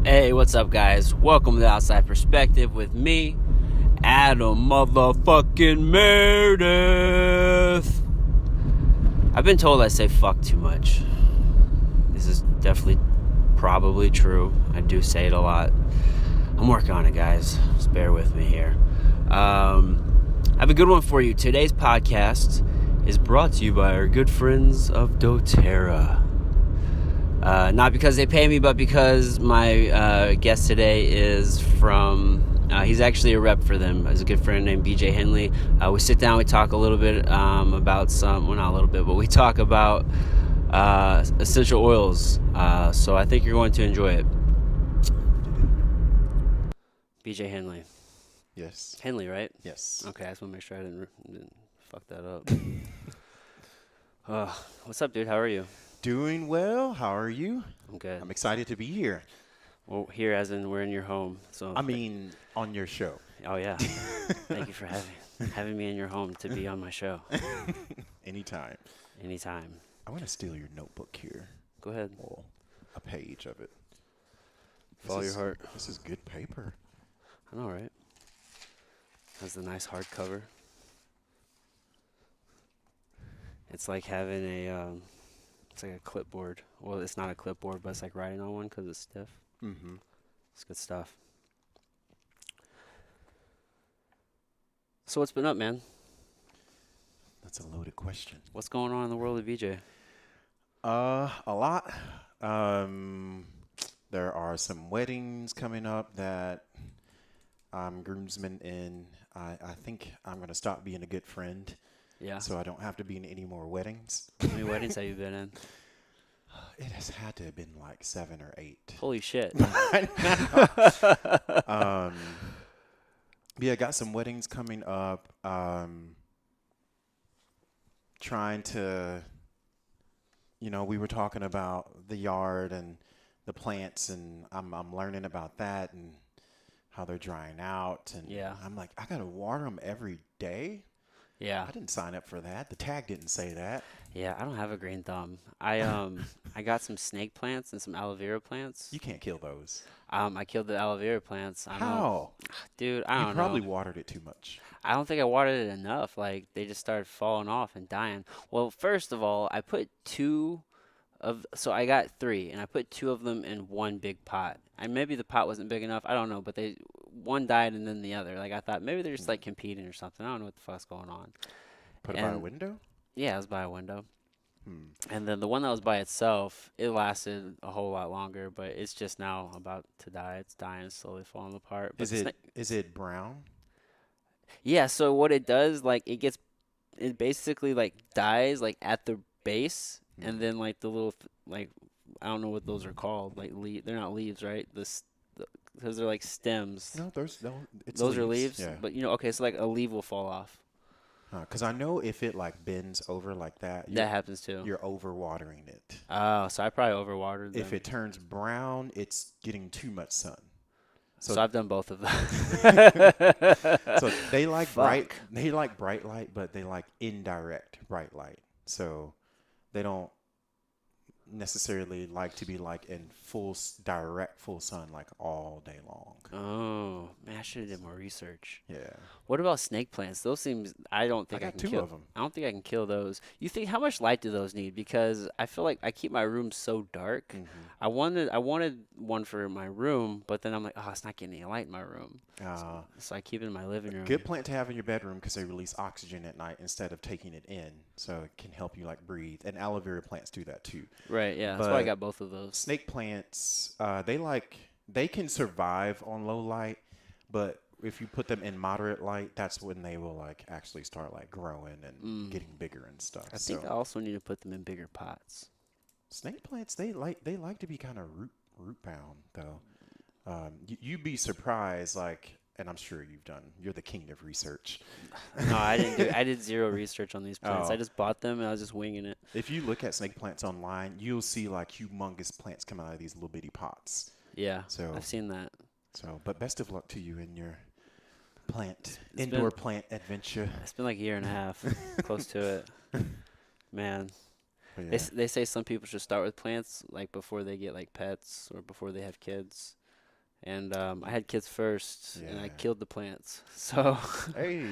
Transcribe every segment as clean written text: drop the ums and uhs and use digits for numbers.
Hey, what's up, guys? Welcome to the Outside Perspective with me, Adam motherfucking Meredith. I've been told I say fuck too much. This is definitely probably true. I do say it a lot. I'm working on it, guys. Just bear with me here. I have a good one for you. Today's podcast is brought to you by our good friends of doTerra. Not because they pay me, but because my guest today is from, he's actually a rep for them. He's a good friend named Henley. We sit down, we talk a little bit about well, not a little bit, but we talk about essential oils. So I think you're going to enjoy it. Henley. Yes. Henley, right? Yes. Okay, I just want to make sure I didn't fuck that up. What's up, dude? How are you? Doing well. How are you? I'm good. I'm excited to be here. Well, here as in we're in your home. So I mean, on your show. Oh yeah. Thank you for having me in your home to be on my show. Anytime. I want to steal your notebook here. Go ahead. Well, a page of it. Follow your heart. This is good paper. I know, right? Has the nice hardcover. It's like having it's like a clipboard. Well, it's not a clipboard, but it's like writing on one because it's stiff. Mm-hmm. It's good stuff. So what's been up, man? That's a loaded question. What's going on in the world of VJ? A lot. There are some weddings coming up that I'm groomsman in. I think I'm going to stop being a good friend. Yeah. So I don't have to be in any more weddings. How many weddings have you been in? It has had to have been like 7 or 8. Holy shit. Yeah, I got some weddings coming up. Trying to, we were talking about the yard and the plants, and I'm learning about that and how they're drying out. And yeah. I'm like, I got to water them every day? Yeah. I didn't sign up for that. The tag didn't say that. Yeah, I don't have a green thumb. I got some snake plants and some aloe vera plants. You can't kill those. I killed the aloe vera plants. How? Dude, I don't know. You probably watered it too much. I don't think I watered it enough. Like, they just started falling off and dying. Well, first of all, I put so I got 3, and I put 2 of them in one big pot. And maybe the pot wasn't big enough. I don't know, but one died and then the other. Like, I thought maybe they're just like competing or something. I don't know what the fuck's going on. Put it by a window? Yeah, it was by a window. And then the one that was by itself, it lasted a whole lot longer, but it's just now about to die. It's dying, slowly falling apart. But Is it brown? Yeah, so what it does, like, it basically like dies like at the base, and then like the little like, I don't know what those are called. Like, they're not leaves, right? Because they're like stems. No, those are leaves. Yeah. But okay, so like a leaf will fall off. Because I know if it like bends over like that, that happens too. You're overwatering it. Oh, so I probably overwatered them. If it turns brown, it's getting too much sun. So I've done both of them. So they like bright light, but they like indirect bright light. So they don't necessarily like to be like in direct full sun like all day long. Oh man, I should have did more research. Yeah. What about snake plants? Those seems I don't think I can 2 kill of them. I don't think I can kill those. You think how much light do those need? Because I feel like I keep my room so dark. Mm-hmm. I wanted one for my room, but then I'm like, oh, it's not getting any light in my room. So I keep it in my living room. Good plant to have in your bedroom because they release oxygen at night instead of taking it in, so it can help you like breathe. And aloe vera plants do that too. Right. Yeah. That's why I got both of those. Snake plants, they can survive on low light, but if you put them in moderate light, that's when they will like actually start like growing and getting bigger and stuff. I think I also need to put them in bigger pots. Snake plants, they like to be kind of root bound though. You'd be surprised, like, and I'm sure you're the king of research. No, I didn't I did zero research on these plants. Oh. I just bought them and I was just winging it. If you look at snake plants online, you'll see like humongous plants come out of these little bitty pots. Yeah, So I've seen that. but best of luck to you in your indoor plant adventure. It's been like a year and a half, close to it. Man, Yeah. they say some people should start with plants like before they get like pets or before they have kids. And I had kids first, and I Yeah. killed the plants. So Hey,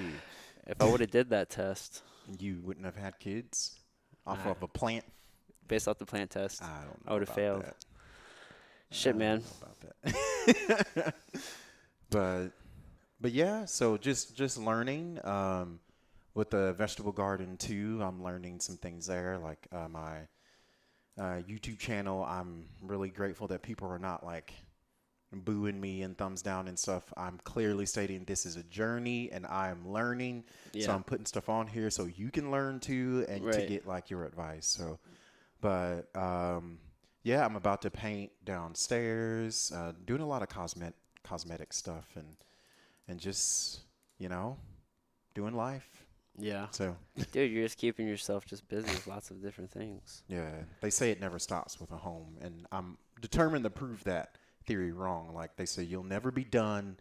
if I would have did that test, you wouldn't have had kids off uh, of a plant? based off the plant test, I don't I know would have about failed. that. I Shit, man. don't know about that. But yeah, so just learning with the vegetable garden too. I'm learning some things there, like my YouTube channel. I'm really grateful that people are not like booing me and thumbs down and stuff. I'm clearly stating this is a journey and I'm learning. So Yeah. I'm putting stuff on here so you can learn too and to Right. get like your advice. So, but yeah, I'm about to paint downstairs, doing a lot of cosmetic stuff and just, you know, doing life. Yeah. So, Dude, you're just keeping yourself just busy with lots of different things. yeah, they say it never stops with a home, and I'm determined to prove that theory wrong. Like they say, you'll never be done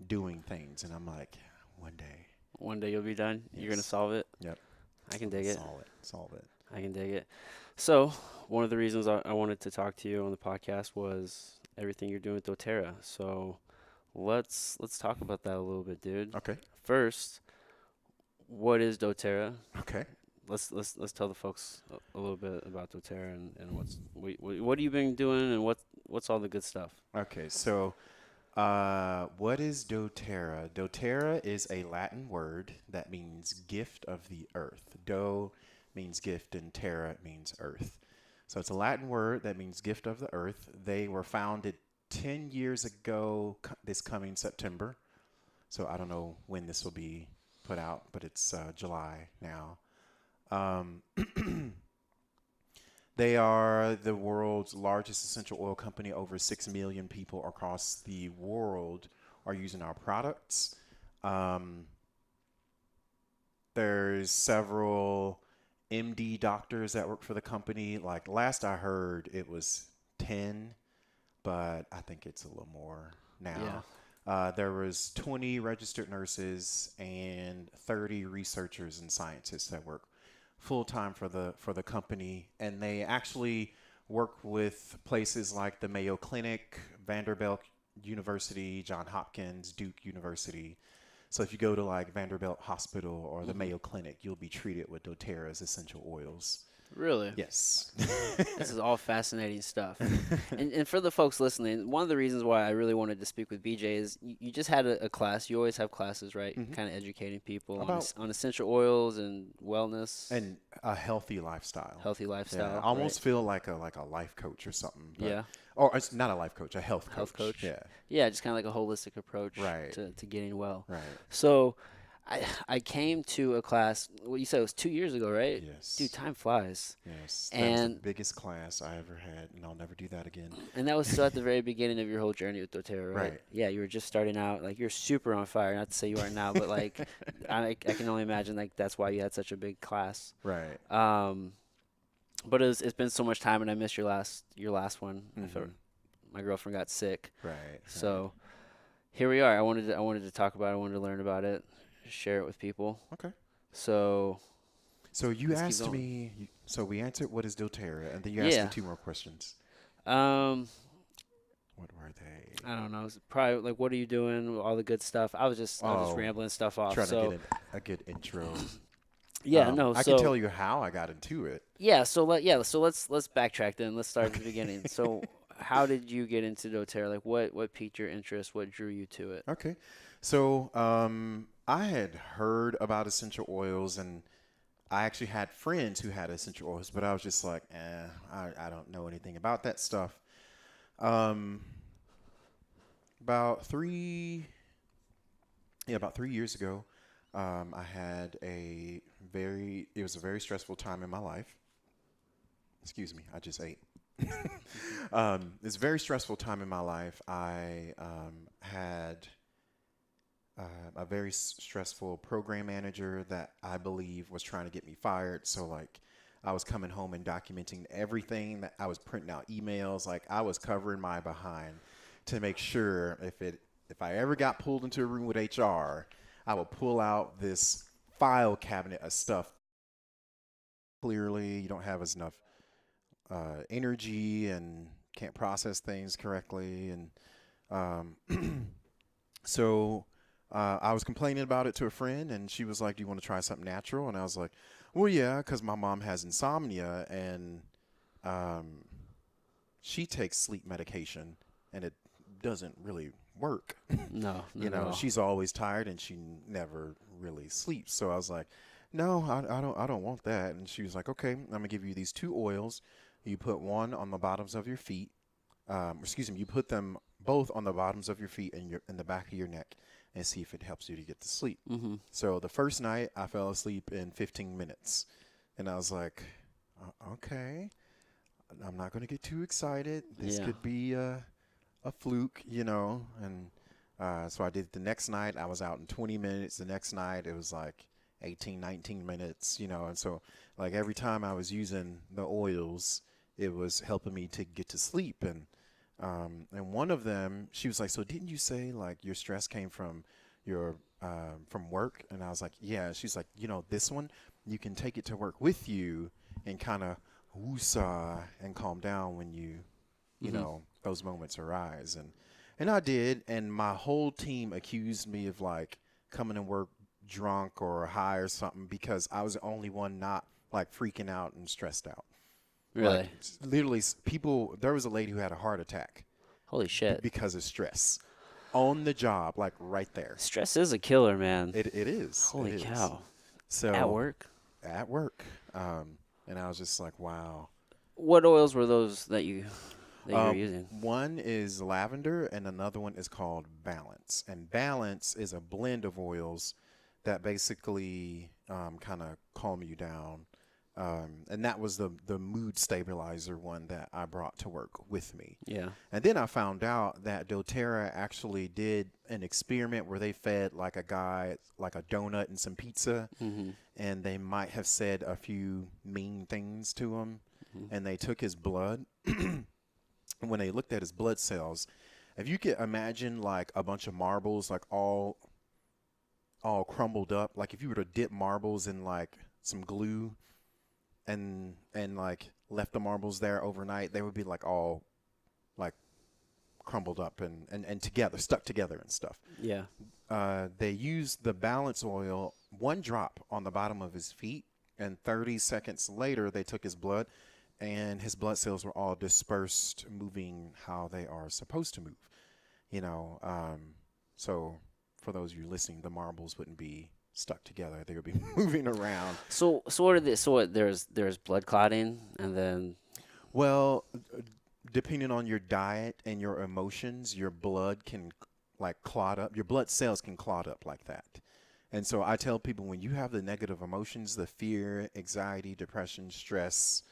doing things, and I'm like, one day, One day you'll be done. You're gonna yes, solve it. yep, I can I'm gonna dig it. solve it. I can dig it. So, one of the reasons I wanted to talk to you on the podcast was everything you're doing with doTerra. So, let's talk about that a little bit, dude. Okay, First, what is doTerra? okay, Let's tell the folks a little bit about doTerra and what have you been doing and what's all the good stuff. okay. So, what is doTerra? doTerra is a Latin word that means gift of the earth. Do means gift, and terra means earth. So it's a Latin word that means gift of the earth. They were founded 10 years ago this coming September. So I don't know when this will be put out, but it's July now. Um, they are the world's largest essential oil company. Over 6 million people across the world are using our products. Um, there's several MD doctors that work for the company. Like last I heard, it was 10, but I think it's a little more Yeah. now. There was 20 registered nurses and 30 researchers and scientists that work full time for the company, and they actually work with places like the Mayo Clinic, Vanderbilt University, John Hopkins, Duke University. So if you go to like Vanderbilt Hospital or the Hmm. Mayo Clinic, you'll be treated with doTerra's essential oils. Really? Yes. This is all fascinating stuff. And for the folks listening, one of the reasons why I really wanted to speak with BJ is you just had a class. You always have classes, right? Mhm. Kind of educating people on About on essential oils and wellness, and a healthy lifestyle. healthy Yeah, I lifestyle, right? almost feel like a life coach or something, but Yeah, or it's not a life coach, a health health coach. coach. Yeah, Yeah, just kind of like a holistic approach right, to getting well. right. So I came to a class. What you said it was 2 years ago, right? Dude, Yes, time flies. yes. That was the And biggest class I ever had, and I'll never do that again. And that was still at the very beginning of your whole journey with doTERRA, right? Right. Yeah, you were just starting out. Like you're super on fire. Not to say you aren't now, but like I can only imagine like that's why you had such a big class. Right. But it's been so much time, and I missed your last one. I felt Mhm. my girlfriend got sick, Right. Right. so here we are. I wanted to talk about it. I wanted to learn about it, share it with people. Okay. So So you let's keep asked going. me. So we answered what is doTERRA, and then you asked me Yeah. 2 more questions. Um, What were they? I don't know. It's probably like, what are you doing? All the good stuff. I was just Oh, rambling stuff off. trying to So get a good intro. yeah, no. I can So tell you how I got into it. yeah, so let's backtrack then. Let's start at the beginning. So how did you get into doTERRA? Like what piqued your interest? What drew you to it? Okay. So I had heard about essential oils, and I actually had friends who had essential oils, but I was just like, I don't know anything about that stuff. Um, about three, yeah, about 3 years ago, I had it was a very stressful time in my life. Excuse me, I just ate. It's a very stressful time in my life. I had a very stressful program manager that I believe was trying to get me fired. So like I was coming home and documenting everything that I was printing out emails. Like I was covering my behind to make sure if I ever got pulled into a room with HR, I would pull out this file cabinet of stuff. Clearly, you don't have as enough energy and can't process things correctly, and Um, so I was complaining about it to a friend, and she was like, "Do you want to try something natural?" And I was like, "Well, yeah, because my mom has insomnia, and um, she takes sleep medication, and it doesn't really work. No, You not at know, all. she's always tired, and she never really sleeps." So I was like, "No, I don't want that." And she was like, "Okay, I'm gonna give you these two oils. You put one on the bottoms of your feet. Excuse me, you put them both on the bottoms of your feet and your in the back of your neck, and see if it helps you to get to sleep." Mm-hmm. So the first night, I fell asleep in 15 minutes, and I was like, "Okay, I'm not gonna get too excited. This Yeah. could be a fluke, you know." And so I did it the next night. I was out in 20 minutes. The next night, it was like 18, 19 minutes, you know. And so, like, every time I was using the oils, it was helping me to get to sleep. And one of them, she was like, "So didn't you say like your stress came your from work?" And I was like, "Yeah." She's like, "You know, this one, you can take it to work with you and kind of woosah and calm down when you Mm-hmm. know, those moments arise." And I did, and my whole team accused me of like coming to work drunk or high or something because I was the only one not like freaking out and stressed out. Like Really? literally, people. There was a lady who had a heart attack Holy shit. because of stress on the job, like right there. Stress is a killer, man. It is. It Holy is. cow. At So work? at work, and I was just like, wow. What oils were those that you were using? One is lavender, and another one is called Balance. And Balance is a blend of oils that basically kind of calm you down. And that was the mood stabilizer one that I brought to work with me. Yeah. And then I found out that doTerra actually did an experiment where they fed like a guy like a donut and some pizza, Mm-hmm. and they might have said a few mean things to him, Mm-hmm. and they took his blood. When they looked at his blood cells, if you could imagine like a bunch of marbles, like all crumbled up, like if you were to dip marbles in like some glue and like left the marbles there overnight, they would be like all like crumbled up and together, stuck together and stuff. Yeah. They used the balance oil, one drop on the bottom of his feet, and 30 seconds later, they took his blood, and his blood cells were all dispersed, moving how they are supposed to move. You know, so for those of you listening, the marbles wouldn't be stuck together; they would be moving around. So what are the so what there's blood clotting and then Well, depending on your diet and your emotions, your blood can like clot up. Your blood cells can clot up like that. And so I tell people when you have the negative emotions, the fear, anxiety, depression, stress,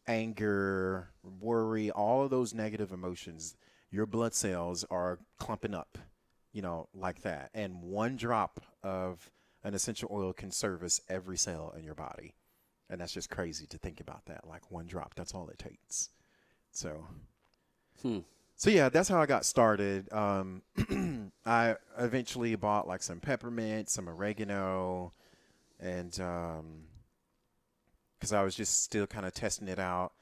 anger, worry, all of those negative emotions, your blood cells are clumping up, you know, like that. And one drop of an essential oil can service every cell in your body. And that's just crazy to think about that. Like one drop, that's all it takes. So, hmm. so yeah, that's how I got started. I eventually bought like some peppermint, some oregano, and because I was just still kind of testing it out.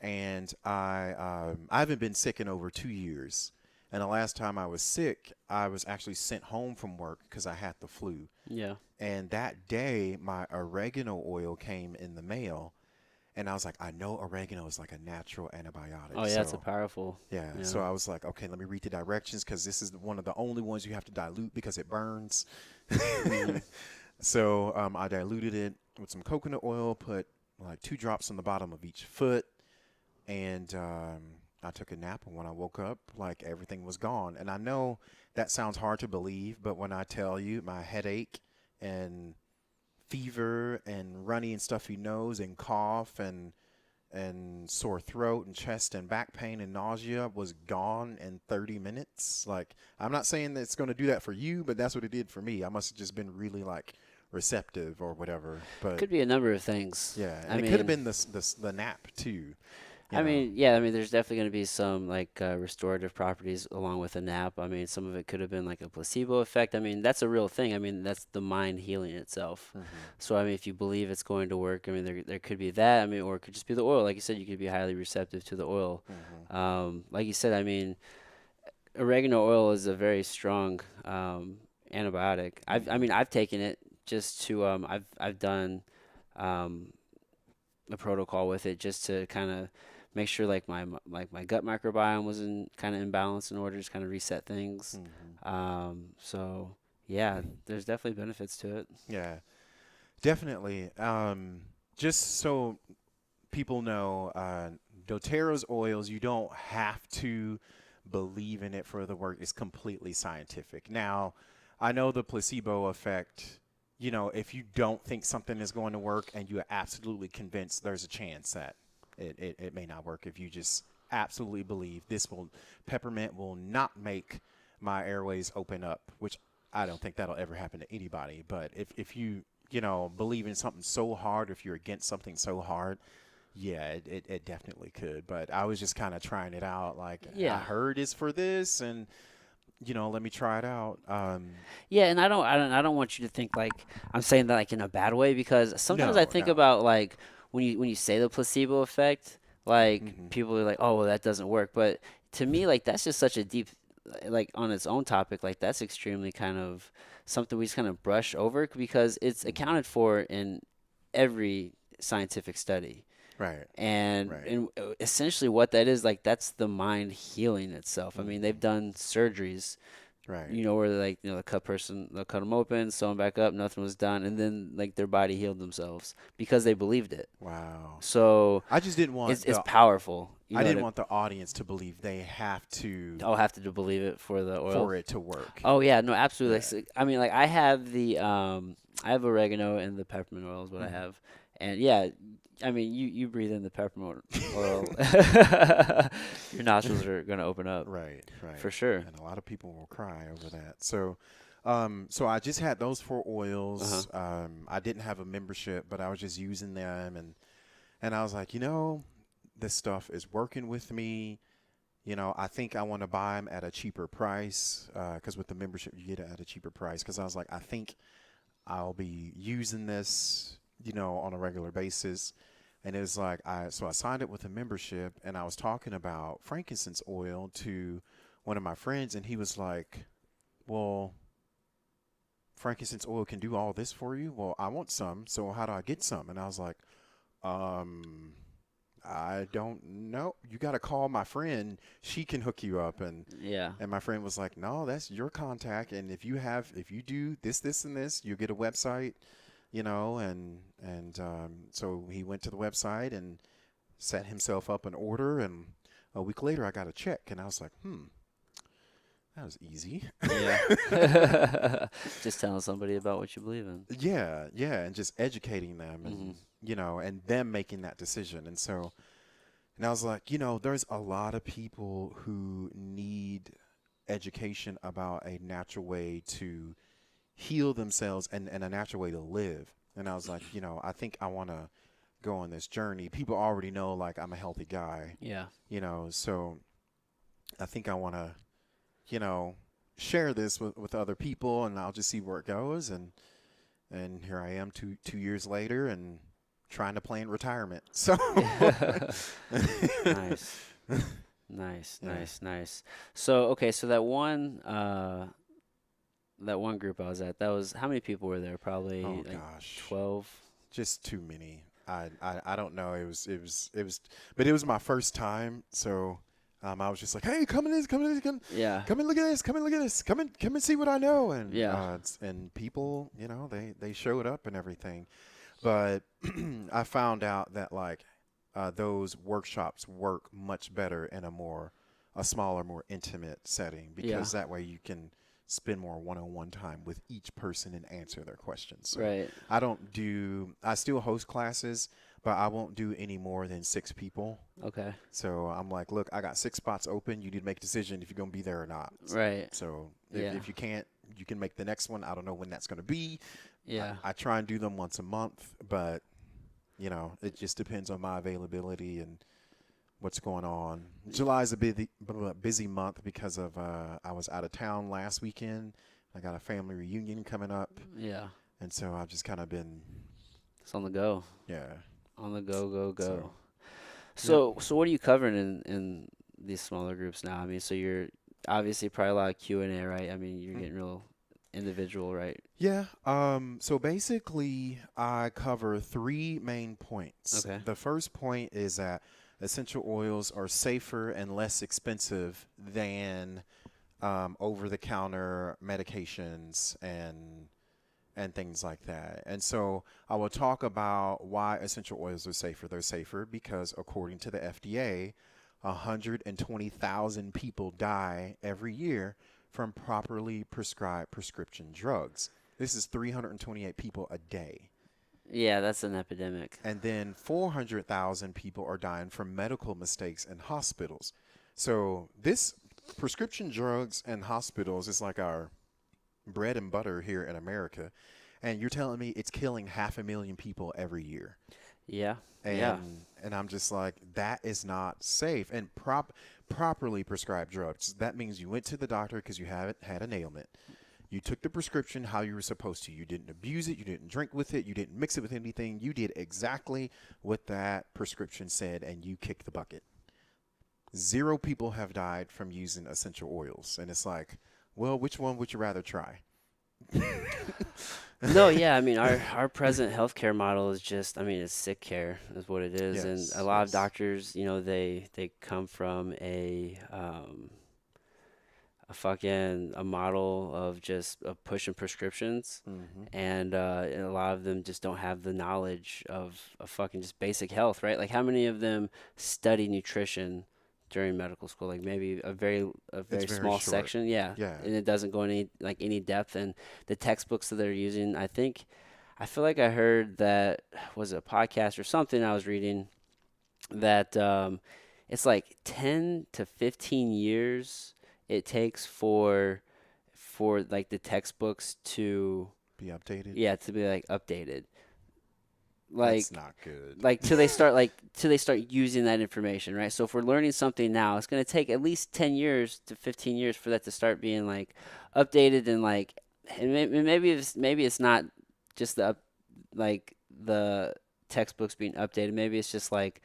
And I haven't been sick in over 2 years. And the last time I was sick, I was actually sent home from work because I had the flu. Yeah. And that day, my oregano oil came in the mail, and I was like, I know oregano is like a natural antibiotic. Oh yeah, it's a So powerful. yeah, Yeah. so I was like, okay, let me read the directions because this is one of the only ones you have to dilute because it burns. Mm-hmm. So I diluted it with some coconut oil, put like 2 drops on the bottom of each foot, and I took a nap. And when I woke up, like everything was gone. And I know that sounds hard to believe, but when I tell you my headache and fever and runny and stuffy nose and cough and sore throat and chest and back pain and nausea was gone in 30 minutes. Like, I'm not saying that it's going to do that for you, but that's what it did for me. I must have just been really like receptive or whatever. But Could be a number of things. yeah, I and it could have mean, been the nap too. You I know. mean, yeah, I mean, there's definitely going to be some like restorative properties along with a nap. I mean, some of it could have been like a placebo effect. I mean, that's a real thing. I mean, that's the mind healing itself. Hmm. So, I mean, if you believe it's going to work, I mean, there could be that. I mean, or it could just be the oil. Like you said, you could be highly receptive to the oil. Hmm. Like you said, I mean, oregano oil is a very strong antibiotic. I mean, I've taken it just to I've done um, a protocol with it just to kind of make sure like my gut microbiome was in kind of in balance in order to kind of reset things. Hmm. So yeah, there's definitely benefits to it. Yeah, definitely. Just so people know, doTerra's oils, you don't have to believe in it for the work. It's completely scientific. Now, I know the placebo effect, if you don't think something is going to work and you're absolutely convinced, there's a chance that it may not work. If you just absolutely believe peppermint will not make my airways open up, which I don't think that'll ever happen to anybody. But if you, believe in something so hard, if you're against something so hard, yeah, it definitely could. But I was just kind of trying it out. Like, I Yeah. heard it's for this, and let me try it out. Yeah, and I don't want you to think like I'm saying that like in a bad way because sometimes I No, think no. about like when you say the placebo effect, like Hmm. people are like, "Oh, well that doesn't work." But to me like that's just such a deep like on its own topic, like that's extremely kind of something we just kind of brush over because it's Hmm. accounted for in every scientific study. Right, And right. and essentially what that is like that's the mind healing itself. I mean, they've Hmm. done surgeries Right. where like, they'll cut them open, sew them back up, nothing was done, and then like their body healed themselves because they believed it. Wow. So I just didn't it's powerful. You I know didn't want the audience to believe they have to I'll have to believe it for the oil. for it to work. Oh yeah, no, absolutely. Like, Yeah. I mean, like I have oregano and the peppermint oil is what I Hmm. have, and yeah, I mean, you breathe in the peppermint oil, your nostrils are gonna open up Right, for right. sure. And a lot of people will cry over that. So I just had those 4 oils. Uh-huh. I didn't have a membership, but I was just using them, and I was like, this stuff is working with me. I think I want to buy them at a cheaper price because with the membership you get it at a cheaper price. Because I was like, I think I'll be using this, on a regular basis. And it was like so I signed up with a membership, and I was talking about frankincense oil to one of my friends, and he was like, "Well, frankincense oil can do all this for you. Well, I want some. So how do I get some?" And I was like, "Um, I don't know. You got to call my friend. She can hook you up." Yeah. And my friend was like, "No, that's your contact. And if you do this, and this, you get a website, so he went to the website and set himself up an order. And a week later, I got a check, and I was like, that was easy. Yeah. Just telling somebody about what you believe in. Yeah, yeah, and just educating them, Hmm. and them making that decision. And I was like, there's a lot of people who need education about a natural way to heal themselves and a natural way to live. And I was like, I think I want to go on this journey. People already know, like, I'm a healthy guy, Yeah. so I think I want to, you know, share this with other people, and I'll just see where it goes. And here I am, two years later, and trying to plan retirement. So Nice. Nice, yeah. nice, nice. So, okay, so that one group I was at, that was how many people were there? Probably Oh like gosh, 12. just too many. I don't know. But it was my first time, so I was just like, hey, come in this, come in this, Yeah. come and look at this, come and look at this, come and see what I know. And Yeah. and people, they showed up and everything. But I found out that, like, those workshops work much better in a smaller, more intimate setting, Yeah. because that way you can spend more one-on-one time with each person and answer their questions. So Right. I still host classes, but I won't do any more than 6 people. Okay. So I'm like, look, I got 6 spots open. You need to make a decision if you're going to be there or not. Right. So Yeah. if you can't, you can make the next one. I don't know when that's going to be. Yeah. I try and do them once a month, but it just depends on my availability and what's going on. July is a busy month because of I was out of town last weekend. I got a family reunion coming up, Yeah. and so I've just kind of been, It's on the go. yeah. On the go, go, So go. yep. So what are you covering in these smaller groups now? I mean, so you're obviously probably a lot of Q&A, right? I mean, you're getting real individual, right? Yeah. So basically, I cover three main points. Okay. The first point is that essential oils are safer and less expensive than over-the-counter medications and things like that. And so I will talk about why essential oils are safer. They're safer because according to the FDA, 120,000 people die every year from properly prescribed prescription drugs. This is 328 people a day. Yeah, that's an epidemic. And then 400,000 people are dying from medical mistakes in hospitals. So this prescription drugs and hospitals is like our bread and butter here in America. And you're telling me it's killing 500,000 people every year. Yeah. And Yeah. and I'm just like, that is not safe. And properly prescribed drugs, that means you went to the doctor because you haven't had an ailment. You took the prescription how you were supposed to. You didn't abuse it. You didn't drink with it. You didn't mix it with anything. You did exactly what that prescription said, and you kicked the bucket. 0 people have died from using essential oils. And it's like, well, which one would you rather try? No, yeah, I mean our present healthcare model is just, I mean, it's sick care is what it is, and Yes, a lot of yes. doctors, you know, they come from a fucking a model of just of pushing prescriptions, Mm-hmm. and a lot of them just don't have the knowledge of fucking just basic health, right? Like how many of them study nutrition during medical school? Like maybe a It's very very small short. section, yeah, Yeah. and it doesn't go any depth. And the textbooks that they're using, I feel like I heard that was a podcast or something I was reading that it's like 10 to 15 years it takes for like the textbooks to, Be updated. yeah, to be like updated, like That's not good. till they start using that information, right? So if we're learning something now, it's going to take at least 10 years to 15 years for that to start being like updated, and like, and maybe it's not just like the textbooks being updated. Maybe it's just like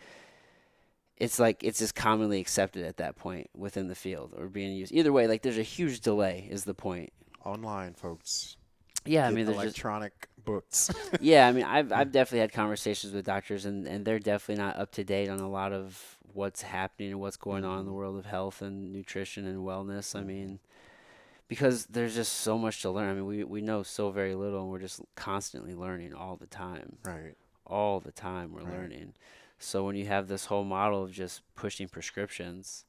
it's just commonly accepted at that point within the field or being used. Either way, like there's a huge delay is the point. Online, folks. Yeah, I Get mean there's just electronic books. yeah, I mean I've definitely had conversations with doctors, and they're definitely not up to date on a lot of what's happening and what's going on in the Mm-hmm. world of health and nutrition and wellness. I Mm-hmm. mean, because there's just so much to learn. I mean, we know so very little, and we're just constantly learning all the time. Right. All the time we're Right. learning. So when you have this whole model of just pushing prescriptions,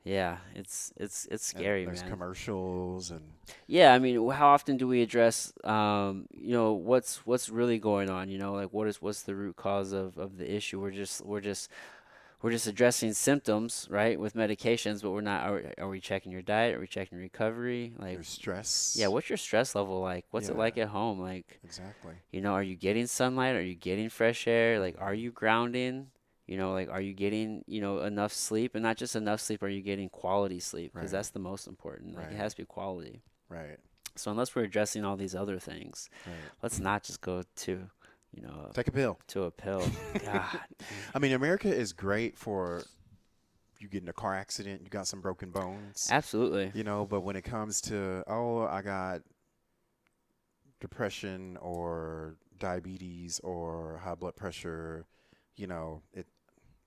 yeah, it's And scary, there's man. commercials and Yeah, I mean, how often do we address, what's really going on? You know, like what's the root cause of the issue? We're just addressing symptoms, right, with medications, but we're not. Are we checking your diet? Are we checking recovery? Like, there's yeah, stress. what's your stress level like? What's it Yeah, like at home? Like, exactly. are you getting sunlight? Are you getting fresh air? Like, are Hmm. you grounding? Like, are you getting, enough sleep? And not just enough sleep, are you getting quality sleep? Because Right. that's the most important. Like, it Right. has to be quality. Right. So unless we're addressing all these other things, Right. let's not just go to, you know, Take a pill. to a pill. God. I mean, America is great for you get in a car accident, you got some broken bones, Absolutely. but when it comes to, oh, I got depression or diabetes or high blood pressure, it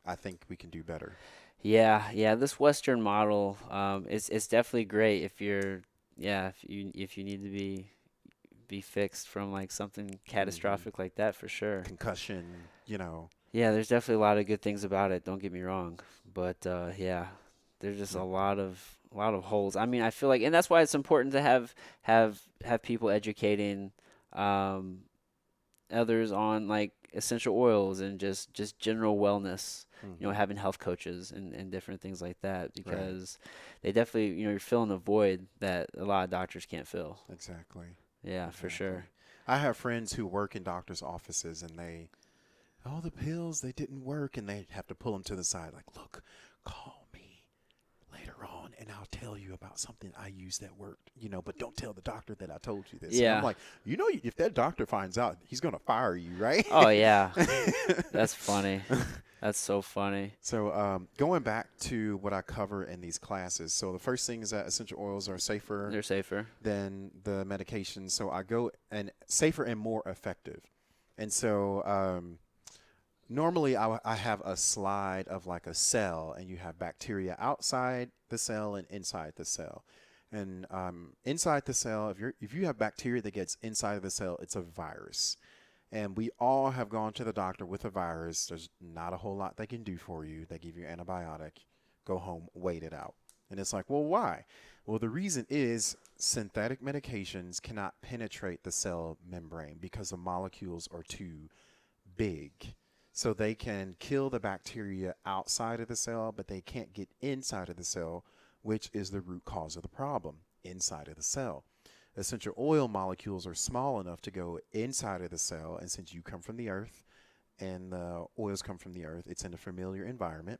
I think we can do better. Yeah, yeah. This Western model, it's definitely great if you're, yeah, if you need to be fixed from like something Hmm. catastrophic like that, for sure. Concussion. Yeah, there's definitely a lot of good things about it. Don't get me wrong, but yeah, there's just Yep. a lot of holes. I mean, I feel like, and that's why it's important to have people educating um, others on like essential oils and just general wellness. Hmm. Having health coaches and different things like that, Right. because they definitely, you're filling a void that a lot of doctors can't fill. Exactly. Yeah, for Exactly. sure. I have friends who work in doctors' offices and oh, the pills, they didn't work. And they have to pull them to the side, like, look, call me later on and I'll tell you about something I used that worked, but don't tell the doctor that I told you this. And I'm Yeah. like, if that doctor finds out, he's going to fire you, right? Oh yeah, that's funny. That's so funny. So going back to what I cover in these classes. So the first thing is that essential oils are safer They're safer. than the medications. So I go and safer and more effective. And so normally I have a slide of like a cell, and you have bacteria outside the cell and inside the cell. And inside the cell, if you have bacteria that gets inside of the cell, it's a virus. And we all have gone to the doctor with a virus. There's not a whole lot they can do for you. They give you an antibiotic, go home, wait it out. And it's like, well, why? Well, the reason is synthetic medications cannot penetrate the cell membrane because the molecules are too big. So they can kill the bacteria outside of the cell, but they can't get inside of the cell, which is the root cause of the problem, inside of the cell. Essential oil molecules are small enough to go inside of the cell, and since you come from the earth and the oils come from the earth, it's in a familiar environment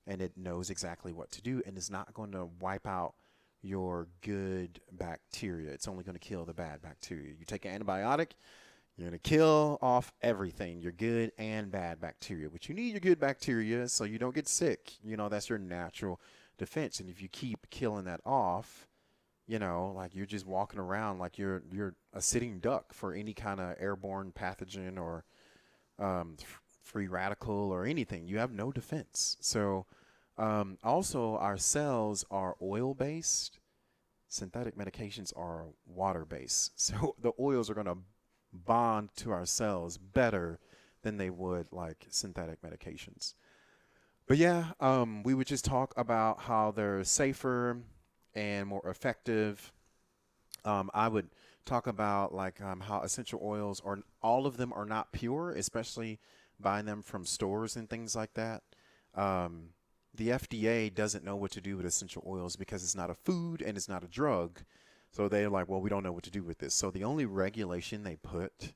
and it knows exactly what to do, and it's not going to wipe out your good bacteria. It's only going to kill the bad bacteria. You take an antibiotic, you're going to kill off everything, your good and bad bacteria, but you need your good bacteria so you don't get sick. You know, that's your natural defense. And if you keep killing that off, you know, like you're just walking around like you're a sitting duck for any kind of airborne pathogen or free radical or anything. You have no defense. So also our cells are oil based. Synthetic medications are water based. So the oils are going to bond to our cells better than they would like synthetic medications. But yeah, we would just talk about how they're safer and more effective. I would talk about like how essential oils are, all of them are not pure, especially buying them from stores and things like that. The FDA doesn't know what to do with essential oils because it's not a food and it's not a drug. So they're like, well, we don't know what to do with this. So the only regulation they put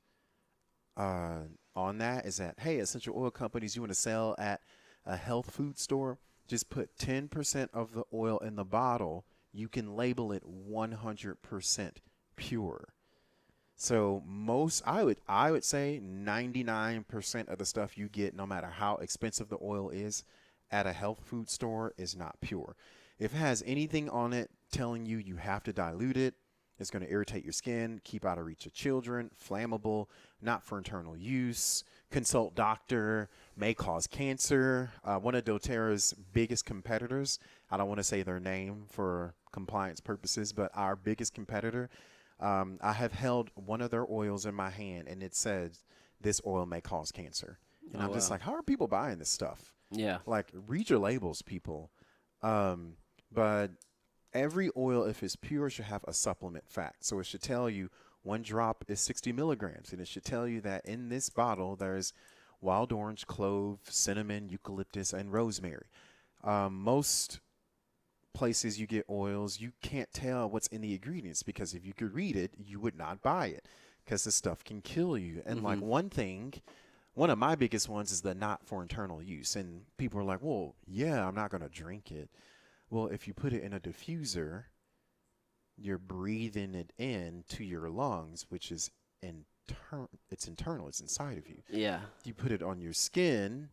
on that is that, hey, essential oil companies, you want to sell at a health food store, just put 10% of the oil in the bottle. You can label it 100% pure. So I would say 99% of the stuff you get, no matter how expensive the oil is at a health food store, is not pure. If it has anything on it telling you you have to dilute it, it's going to irritate your skin, keep out of reach of children, flammable, not for internal use, consult doctor, may cause cancer. One of doTerra's biggest competitors, I don't want to say their name for compliance purposes, but our biggest competitor, I have held one of their oils in my hand and it says this oil may cause cancer. And I'm just like, how are people buying this stuff? Yeah. Like, read your labels, people. But every oil, if it's pure, should have a supplement fact. So it should tell you one drop is 60 milligrams. And it should tell you that in this bottle, there's wild orange, clove, cinnamon, eucalyptus, and rosemary. Most places you get oils, you can't tell what's in the ingredients because if you could read it, you would not buy it because the stuff can kill you. And like one of my biggest ones is the not for internal use. And people are like, well, yeah, I'm not going to drink it. Well, if you put it in a diffuser, you're breathing it in to your lungs, which is it's internal, it's inside of you. Yeah. You put it on your skin,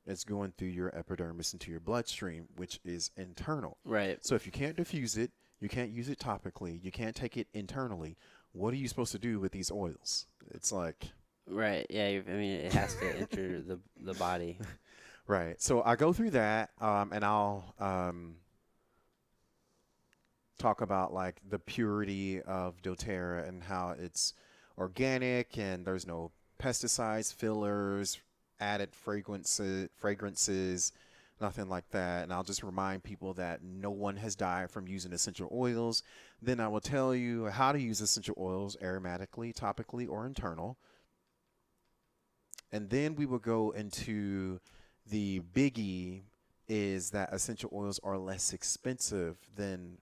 it's going through your epidermis into your bloodstream, which is internal. Right. So if you can't diffuse it, you can't use it topically, you can't take it internally, what are you supposed to do with these oils? It's like... Right. Yeah. I mean, it has to enter the body. Right. So I go through that, and I'll talk about like the purity of doTerra and how it's organic and there's no pesticides, fillers, added fragrances, nothing like that. And I'll just remind people that no one has died from using essential oils. Then I will tell you how to use essential oils aromatically, topically, or internal. And then we will go into the biggie is that essential oils are less expensive than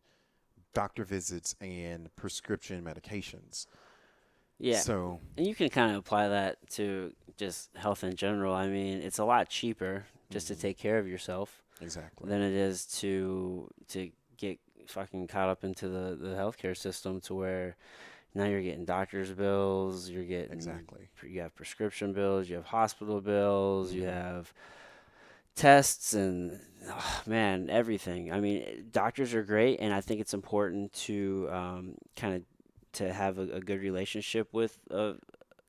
doctor visits and prescription medications. Yeah. So, and you can kind of apply that to just health in general. I mean, it's a lot cheaper just to take care of yourself exactly. than it is to get fucking caught up into the healthcare system to where now you're getting doctor's bills, you have prescription bills, you have hospital bills, you have tests and man, everything. I mean, doctors are great, and I think it's important to kind of to have a good relationship with a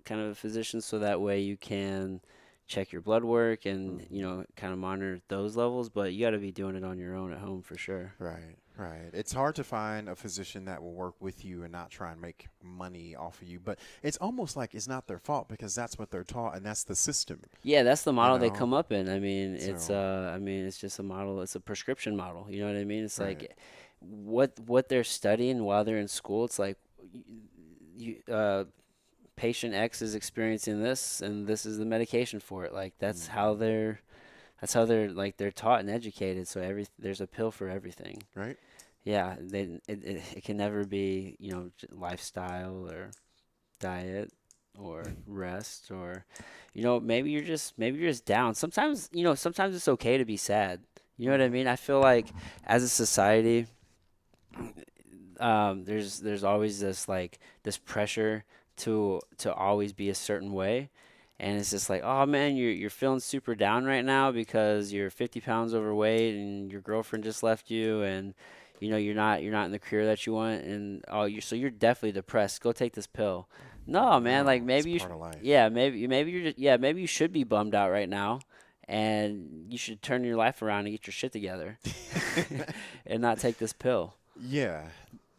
kind of a physician, so that way you can check your blood work and Mhm. kind of monitor those levels. But you got to be doing it on your own at home for sure. Right, right. It's hard to find a physician that will work with you and not try and make money off of you. But it's almost like it's not their fault because that's what they're taught and that's the system, Yeah, that's the you model they know? come up in. I mean, So, it's just a model. It's a prescription model. You know what I mean? It's right. like what they're studying while they're in school. It's like patient X is experiencing this, and this is the medication for it. Like Hmm. that's how they're like they're taught and educated. So there's a pill for everything. Right? Yeah, it can never be lifestyle or diet or rest or maybe you're just down. Sometimes sometimes it's okay to be sad. You know what I Hmm. mean? I feel like as a society, there's always this pressure to always be a certain way, and it's just like, oh man, you're feeling super down right now because you're 50 pounds overweight and your girlfriend just left you, and you're not in the career that you want, and you're definitely depressed. Go take this pill. No, man, like No, it's maybe part of life. maybe you're just, yeah, maybe you should be bummed out right now, and you should turn your life around and get your shit together, and not take this pill. Yeah,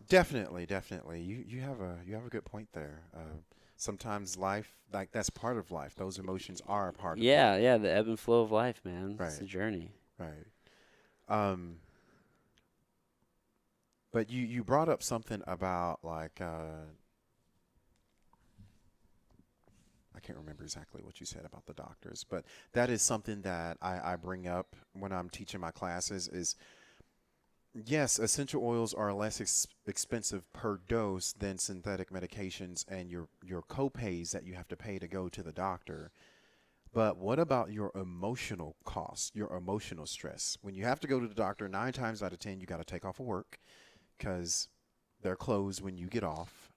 definitely, definitely. You have a good point there. Sometimes life, like that's part of life. Those emotions are a part of Yeah, life. yeah, the ebb and flow of life, man. It's Right, a journey. right. Um, but you brought up something about like I can't remember exactly what you said about the doctors, but that is something that I bring up when I'm teaching my classes is yes, essential oils are less expensive per dose than synthetic medications and your copays that you have to pay to go to the doctor. But what about your emotional cost, your emotional stress? When you have to go to the doctor, 9 times out of 10, you got to take off of work because they're closed when you get off.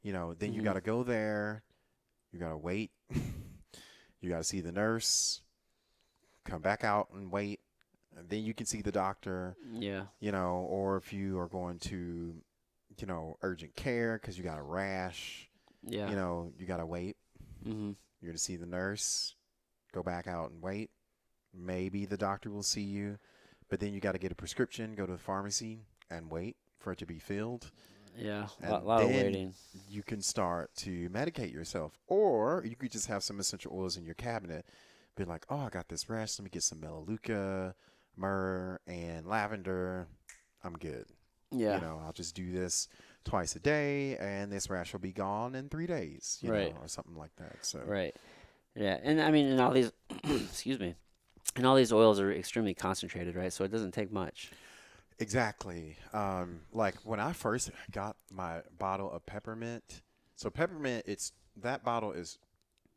Then you Hmm. got to go there, you got to wait, you got to see the nurse, come back out and wait, and then you can see the doctor, Yeah, or if you are going to, urgent care because you got a rash, yeah. you got to wait. Hmm. You're going to see the nurse, go back out and wait. Maybe the doctor will see you, but then you got to get a prescription, go to the pharmacy and wait for it to be filled. Yeah, And lot of then waiting. you can start to medicate yourself. Or you could just have some essential oils in your cabinet. Be like, oh, I got this rash. Let me get some melaleuca, myrrh, and lavender. I'm good. Yeah, I'll just do this twice a day, and this rash will be gone in 3 days, right, or something like that. So, right. Yeah, and I mean, and all these, excuse me, and all these oils are extremely concentrated, right? So it doesn't take much. exactly. Like when I first got my bottle of peppermint, so peppermint, that bottle is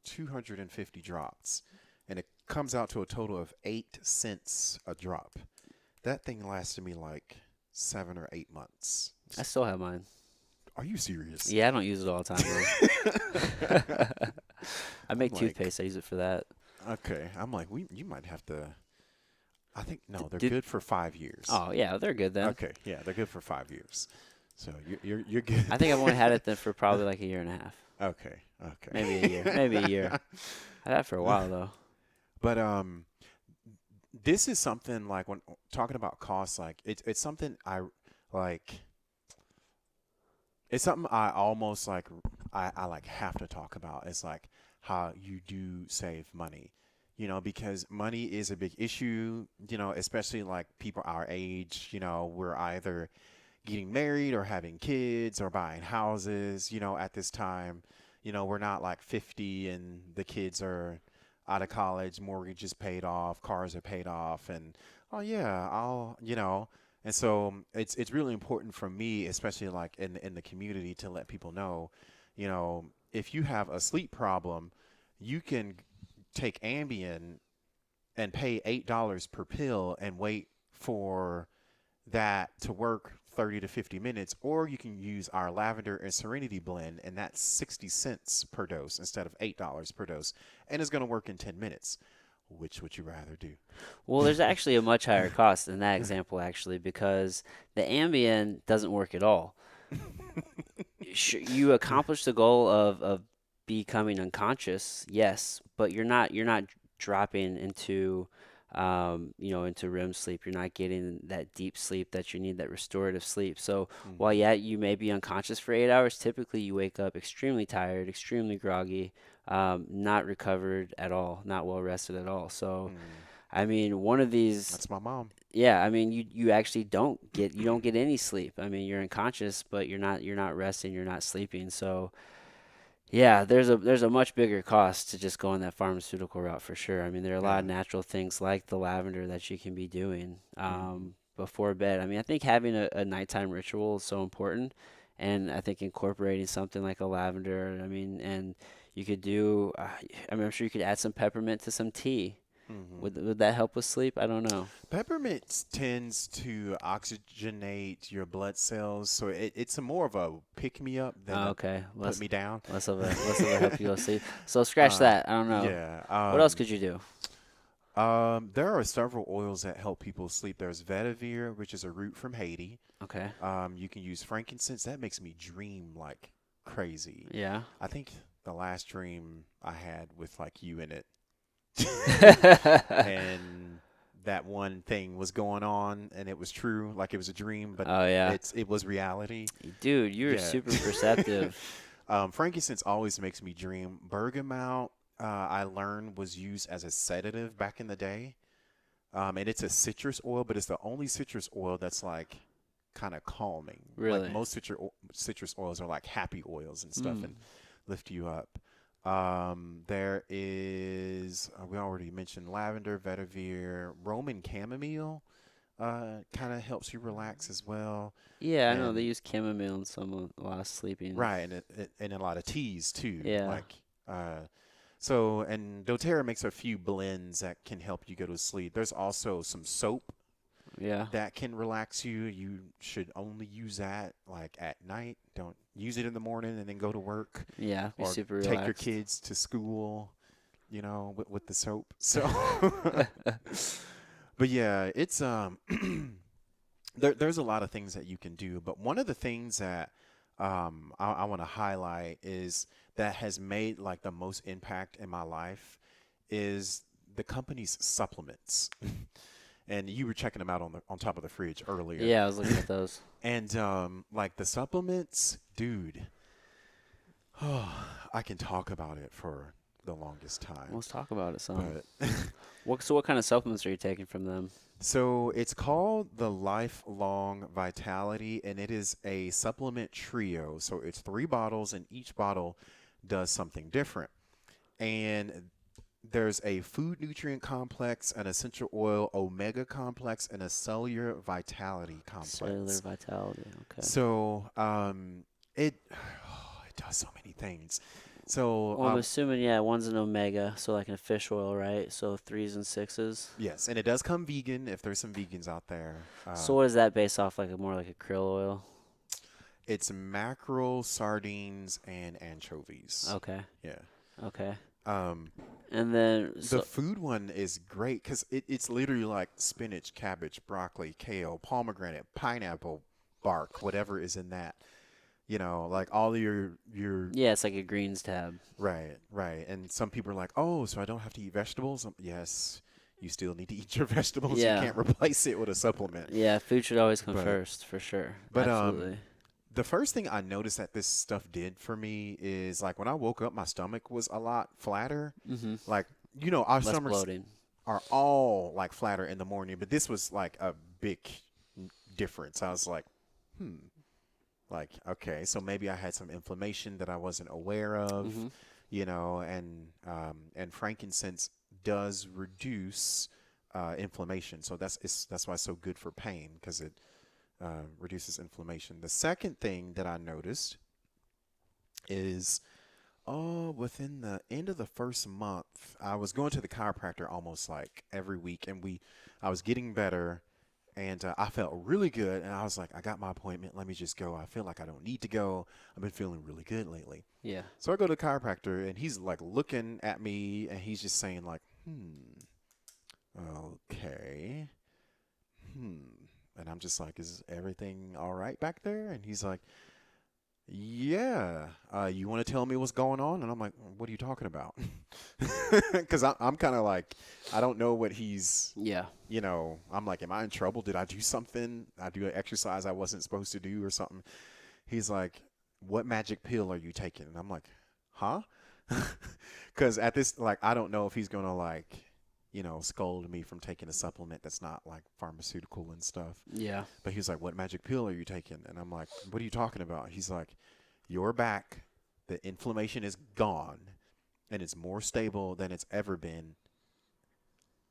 250 drops, and it comes out to a total of 8 cents a drop. That thing lasted me like 7 or 8 months. I still have mine. Are you serious? Yeah, I don't use it all the time though. I I'm make like, toothpaste. I use it for that. okay. I'm like, you might have to. I think no, they're Did good for 5 years. Oh yeah, they're good then. Okay, yeah, they're good for 5 years. So you're good. I think I've only had it then for probably like a year and a half, Okay, maybe a year, maybe a year. okay. I had it for a while though. But this is something like when talking about costs, like it's something I like. It's something I almost like. I like have to talk about. It's like how you do save money, because money is a big issue. Especially like people our age. We're either getting married or having kids or buying houses. At this time, we're not like 50 and the kids are out of college, mortgage is paid off, cars are paid off, and oh yeah, and so it's really important for me, especially like in the community, to let people know, if you have a sleep problem, you can take Ambien and pay $8 per pill and wait for that to work 30 to 50 minutes, or you can use our lavender and serenity blend, and that's 60 cents per dose instead of $8 per dose, and it's going to work in 10 minutes. which would you rather do? Well, there's actually a much higher cost in that example, actually, because the Ambien doesn't work at all. You accomplish the goal of becoming unconscious, yes, but you're not dropping into into REM sleep. You're not getting that deep sleep that you need, that restorative sleep. So while Hmm. yeah, you may be unconscious for 8 hours, typically you wake up extremely tired, extremely groggy, not recovered at all, not well rested at all. So Mm. I mean, one of these, That's my mom. yeah, I mean, you actually don't get any sleep. I mean, you're unconscious, but you're not resting, you're not sleeping. So yeah, there's a much bigger cost to just going that pharmaceutical route for sure. I mean, there are a lot of Yeah. natural things like the lavender that you can be doing Hmm. before bed. I mean, I think having a nighttime ritual is so important, and I think incorporating something like a lavender. I mean, and you could do. I mean, I'm sure you could add some peppermint to some tea. Hmm. Would that help with sleep? I don't know. Peppermint tends to oxygenate your blood cells, so it's a more of a pick me up than Oh, a okay, put me down. less of a help you go to sleep. So scratch Uh, that. I don't know. yeah. What else could you do? There are several oils that help people sleep. There's vetiver, which is a root from Haiti. Okay. You can use frankincense. That makes me dream like crazy. Yeah. I think the last dream I had with like you in it, and that one thing was going on, and it was true, like it was a dream, but Oh yeah. it was reality. Dude, you're Yeah. super perceptive. Frankincense always makes me dream. Bergamot, I learned was used as a sedative back in the day. And it's a citrus oil, but it's the only citrus oil that's like kind of calming. Like Really? most citrus oils are like happy oils and stuff Mm. and lift you up. There is, we already mentioned lavender, vetiver, Roman chamomile, kind of helps you relax as well. Yeah, I know they And use chamomile in a lot of sleeping. right, and and a lot of teas too. Yeah. Like, so and doTerra makes a few blends that can help you go to sleep. There's also some soap Yeah. that can relax you. You should only use that like at night. Don't use it in the morning and then go to work Yeah, be or super take your relaxed. kids to school, with the soap. So, but yeah, it's there's a lot of things that you can do, but one of the things that I want to highlight is that has made like the most impact in my life is the company's supplements. And you were checking them out on top of the fridge earlier. Yeah, I was looking at those. And like the supplements, dude, I can talk about it for the longest time. Let's talk about it some. But What kind of supplements are you taking from them? so it's called the Lifelong Vitality, and it is a supplement trio. So it's 3 bottles, and each bottle does something different. And there's a food nutrient complex, an essential oil omega complex, and a cellular vitality Cellular complex. vitality. Okay. So it does so many things. So Well, I'm assuming, yeah, one's an omega, so like a fish oil, right? So threes and sixes. yes, and it does come vegan if there's some vegans out there. So what is that based off? Like more like a krill oil? It's mackerel, sardines, and anchovies. Okay. Yeah. Okay. Um, And then the food one is great because it's literally like spinach, cabbage, broccoli, kale, pomegranate, pineapple bark, whatever is in that. Like all your yeah, it's like a greens tab. right, right. And some people are like, oh, so I don't have to eat vegetables? Yes, you still need to eat your vegetables. You Yeah. can't replace it with a supplement. Yeah, food should always come But first, for sure. but Absolutely. the first thing I noticed that this stuff did for me is like when I woke up, my stomach was a lot flatter. Mm-hmm. Like, our Less stomachs bloating. are all like flatter in the morning, but this was like a big difference. I was like, like, okay, so maybe I had some inflammation that I wasn't aware of, Mm-hmm. and frankincense does reduce inflammation. So that's why it's so good for pain because it reduces inflammation. The second thing that I noticed is within the end of the first month, I was going to the chiropractor almost like every week, and I was getting better, and I felt really good, and I was like, I got my appointment, let me just go. I feel like I don't need to go. I've been feeling really good lately. Yeah. So I go to the chiropractor, and he's like looking at me, and he's just saying like, okay. And I'm just like, is everything all right back there? And he's like, yeah. You want to tell me what's going on? And I'm like, what are you talking about? Because I'm kind of like, I don't know what he's, Yeah. I'm like, am I in trouble? Did I do something? I do an exercise I wasn't supposed to do or something? He's like, what magic pill are you taking? And I'm like, huh? Because at this, like, I don't know if he's going to, like, scold me from taking a supplement that's not like pharmaceutical and stuff. Yeah. But he's like, what magic pill are you taking? And I'm like, what are you talking about? He's like, your back, the inflammation is gone and it's more stable than it's ever been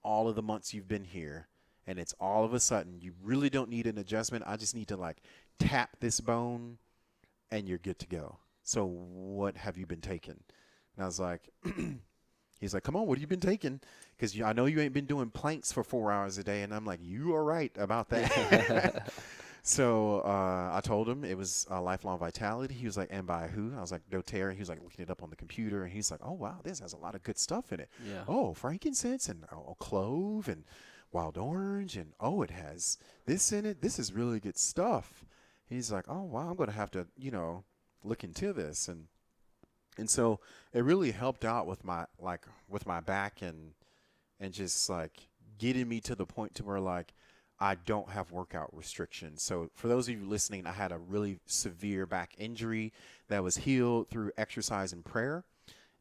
all of the months you've been here. And it's all of a sudden, you really don't need an adjustment. I just need to like tap this bone and you're good to go. So what have you been taking? And I was like, he's like, come on, what have you been taking? Because I know you ain't been doing planks for 4 hours a day. And I'm like, you are right about that. So I told him it was Lifelong Vitality. He was like, and by who? I was like, doTerra. He was like looking it up on the computer. And he's like, oh, wow, this has a lot of good stuff in it. Yeah. Oh, frankincense and clove and wild orange. And, oh, it has this in it. This is really good stuff. He's like, oh, wow, I'm going to have to, look into this. And so it really helped out with my back and just like getting me to the point to where like I don't have workout restrictions. So for those of you listening, I had a really severe back injury that was healed through exercise and prayer.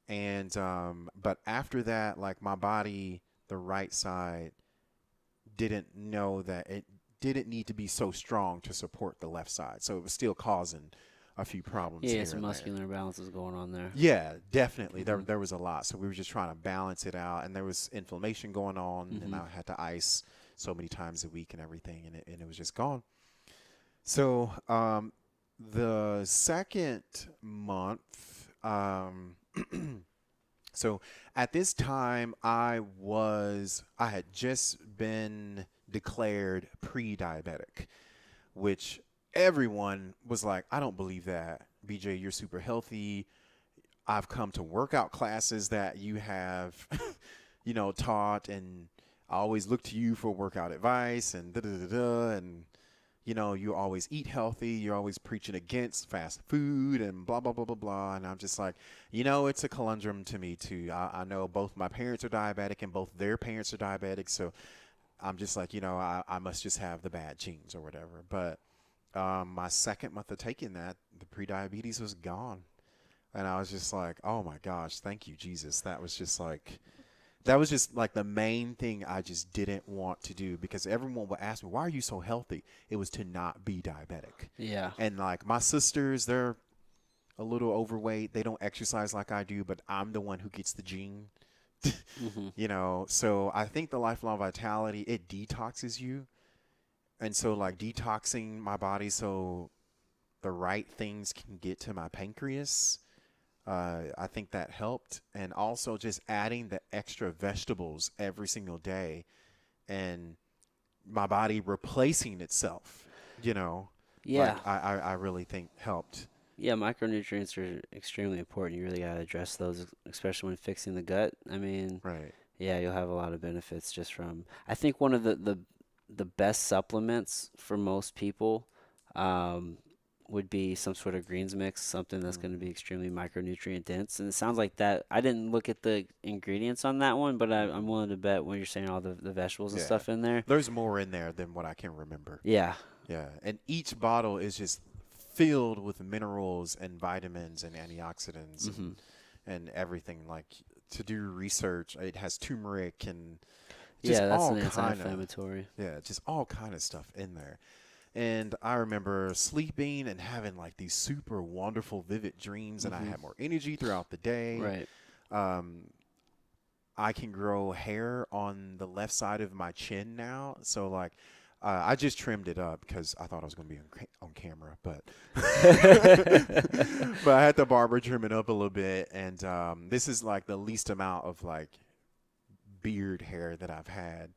And but after that, like my body, the right side didn't know that it didn't need to be so strong to support the left side. So it was still causing a few problems. Yeah, here some and muscular imbalances going on there. yeah, definitely. There was a lot. So we were just trying to balance it out, and there was inflammation going on, and I had to ice so many times a week and everything, and it was just gone. So the second month, so at this time I had just been declared pre-diabetic, which everyone was like, I don't believe that. BJ, you're super healthy. I've come to workout classes that you have, taught, and I always look to you for workout advice and and you always eat healthy. You're always preaching against fast food and blah, blah, blah, blah, blah. And I'm just like, it's a conundrum to me too. I know both my parents are diabetic and both their parents are diabetic. So I'm just like, I must just have the bad genes or whatever. But my second month of taking that, the prediabetes was gone. And I was just like, oh my gosh, thank you, Jesus. That was just like the main thing I just didn't want to do, because everyone would ask me, why are you so healthy? It was to not be diabetic. Yeah. And like my sisters, they're a little overweight. They don't exercise like I do, but I'm the one who gets the gene. So I think the Lifelong Vitality, it detoxes you. And so like detoxing my body so the right things can get to my pancreas, I think that helped. And also just adding the extra vegetables every single day and my body replacing itself, Yeah. like I really think helped. Yeah, micronutrients are extremely important. You really got to address those, especially when fixing the gut. I mean, Right. yeah, you'll have a lot of benefits just from. I think one of the best supplements for most people would be some sort of greens mix, something that's going to be extremely micronutrient dense. And it sounds like that. I didn't look at the ingredients on that one, but I'm willing to bet when you're saying all the vegetables and Yeah. stuff in there. There's more in there than what I can remember. Yeah. Yeah. And each bottle is just filled with minerals and vitamins and antioxidants and everything. Like to do research, it has turmeric and just Yeah, that's all an kind anti-inflammatory. just all kind of stuff in there. And I remember sleeping and having like these super wonderful, vivid dreams, and I had more energy throughout the day. Right. I can grow hair on the left side of my chin now. So like, I just trimmed it up because I thought I was going to be on camera, but but I had the barber trim it up a little bit. And this is like the least amount of like beard hair that I've had,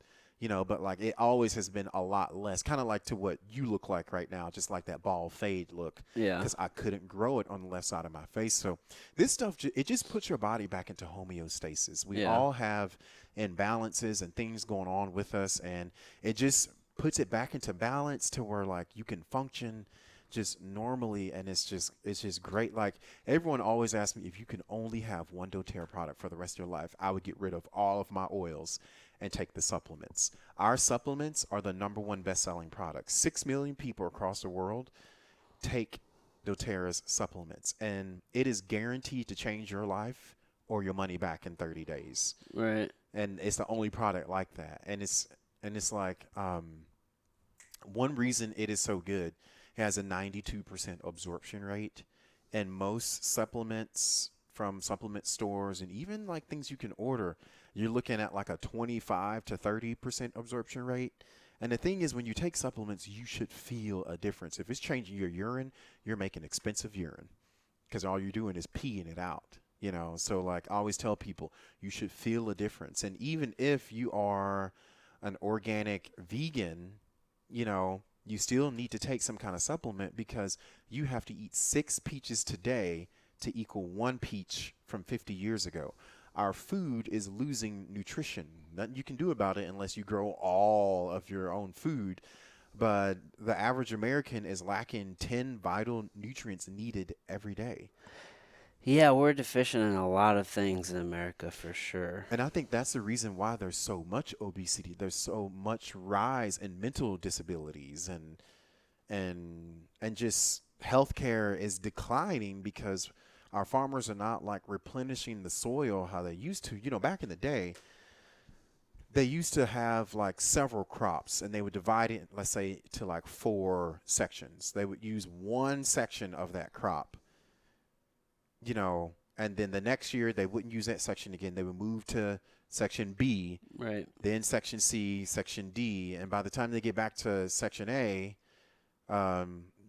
but like it always has been a lot less, kind of like to what you look like right now, just like that bald fade look, Yeah. because I couldn't grow it on the left side of my face. So this stuff, it just puts your body back into homeostasis. We Yeah. all have imbalances and things going on with us, and it just puts it back into balance to where like you can function just normally, and it's just great. Like everyone always asks me, if you can only have one doTERRA product for the rest of your life, I would get rid of all of my oils and take the supplements. Our supplements are the #1 best-selling product. 6 million people across the world take doTERRA's supplements, and it is guaranteed to change your life or your money back in 30 days. Right. And it's the only product like that. And it's like one reason it is so good, it has a 92% absorption rate, and most supplements from supplement stores and even like things you can order, you're looking at like a 25 to 30% absorption rate. And the thing is, when you take supplements, you should feel a difference. If it's changing your urine, you're making expensive urine, because all you're doing is peeing it out. So like I always tell people, you should feel a difference. And even if you are an organic vegan, you still need to take some kind of supplement, because you have to eat 6 peaches today to equal 1 peach from 50 years ago. Our food is losing nutrition. Nothing you can do about it unless you grow all of your own food. But the average American is lacking 10 vital nutrients needed every day. Yeah, we're deficient in a lot of things in America for sure. And I think that's the reason why there's so much obesity. There's so much rise in mental disabilities, and just healthcare is declining because our farmers are not like replenishing the soil how they used to. Back in the day, they used to have like several crops, and they would divide it, let's say, to like 4 sections. They would use one section of that crop, and then the next year they wouldn't use that section again. They would move to section B, Right. then section C, section D, and by the time they get back to section A,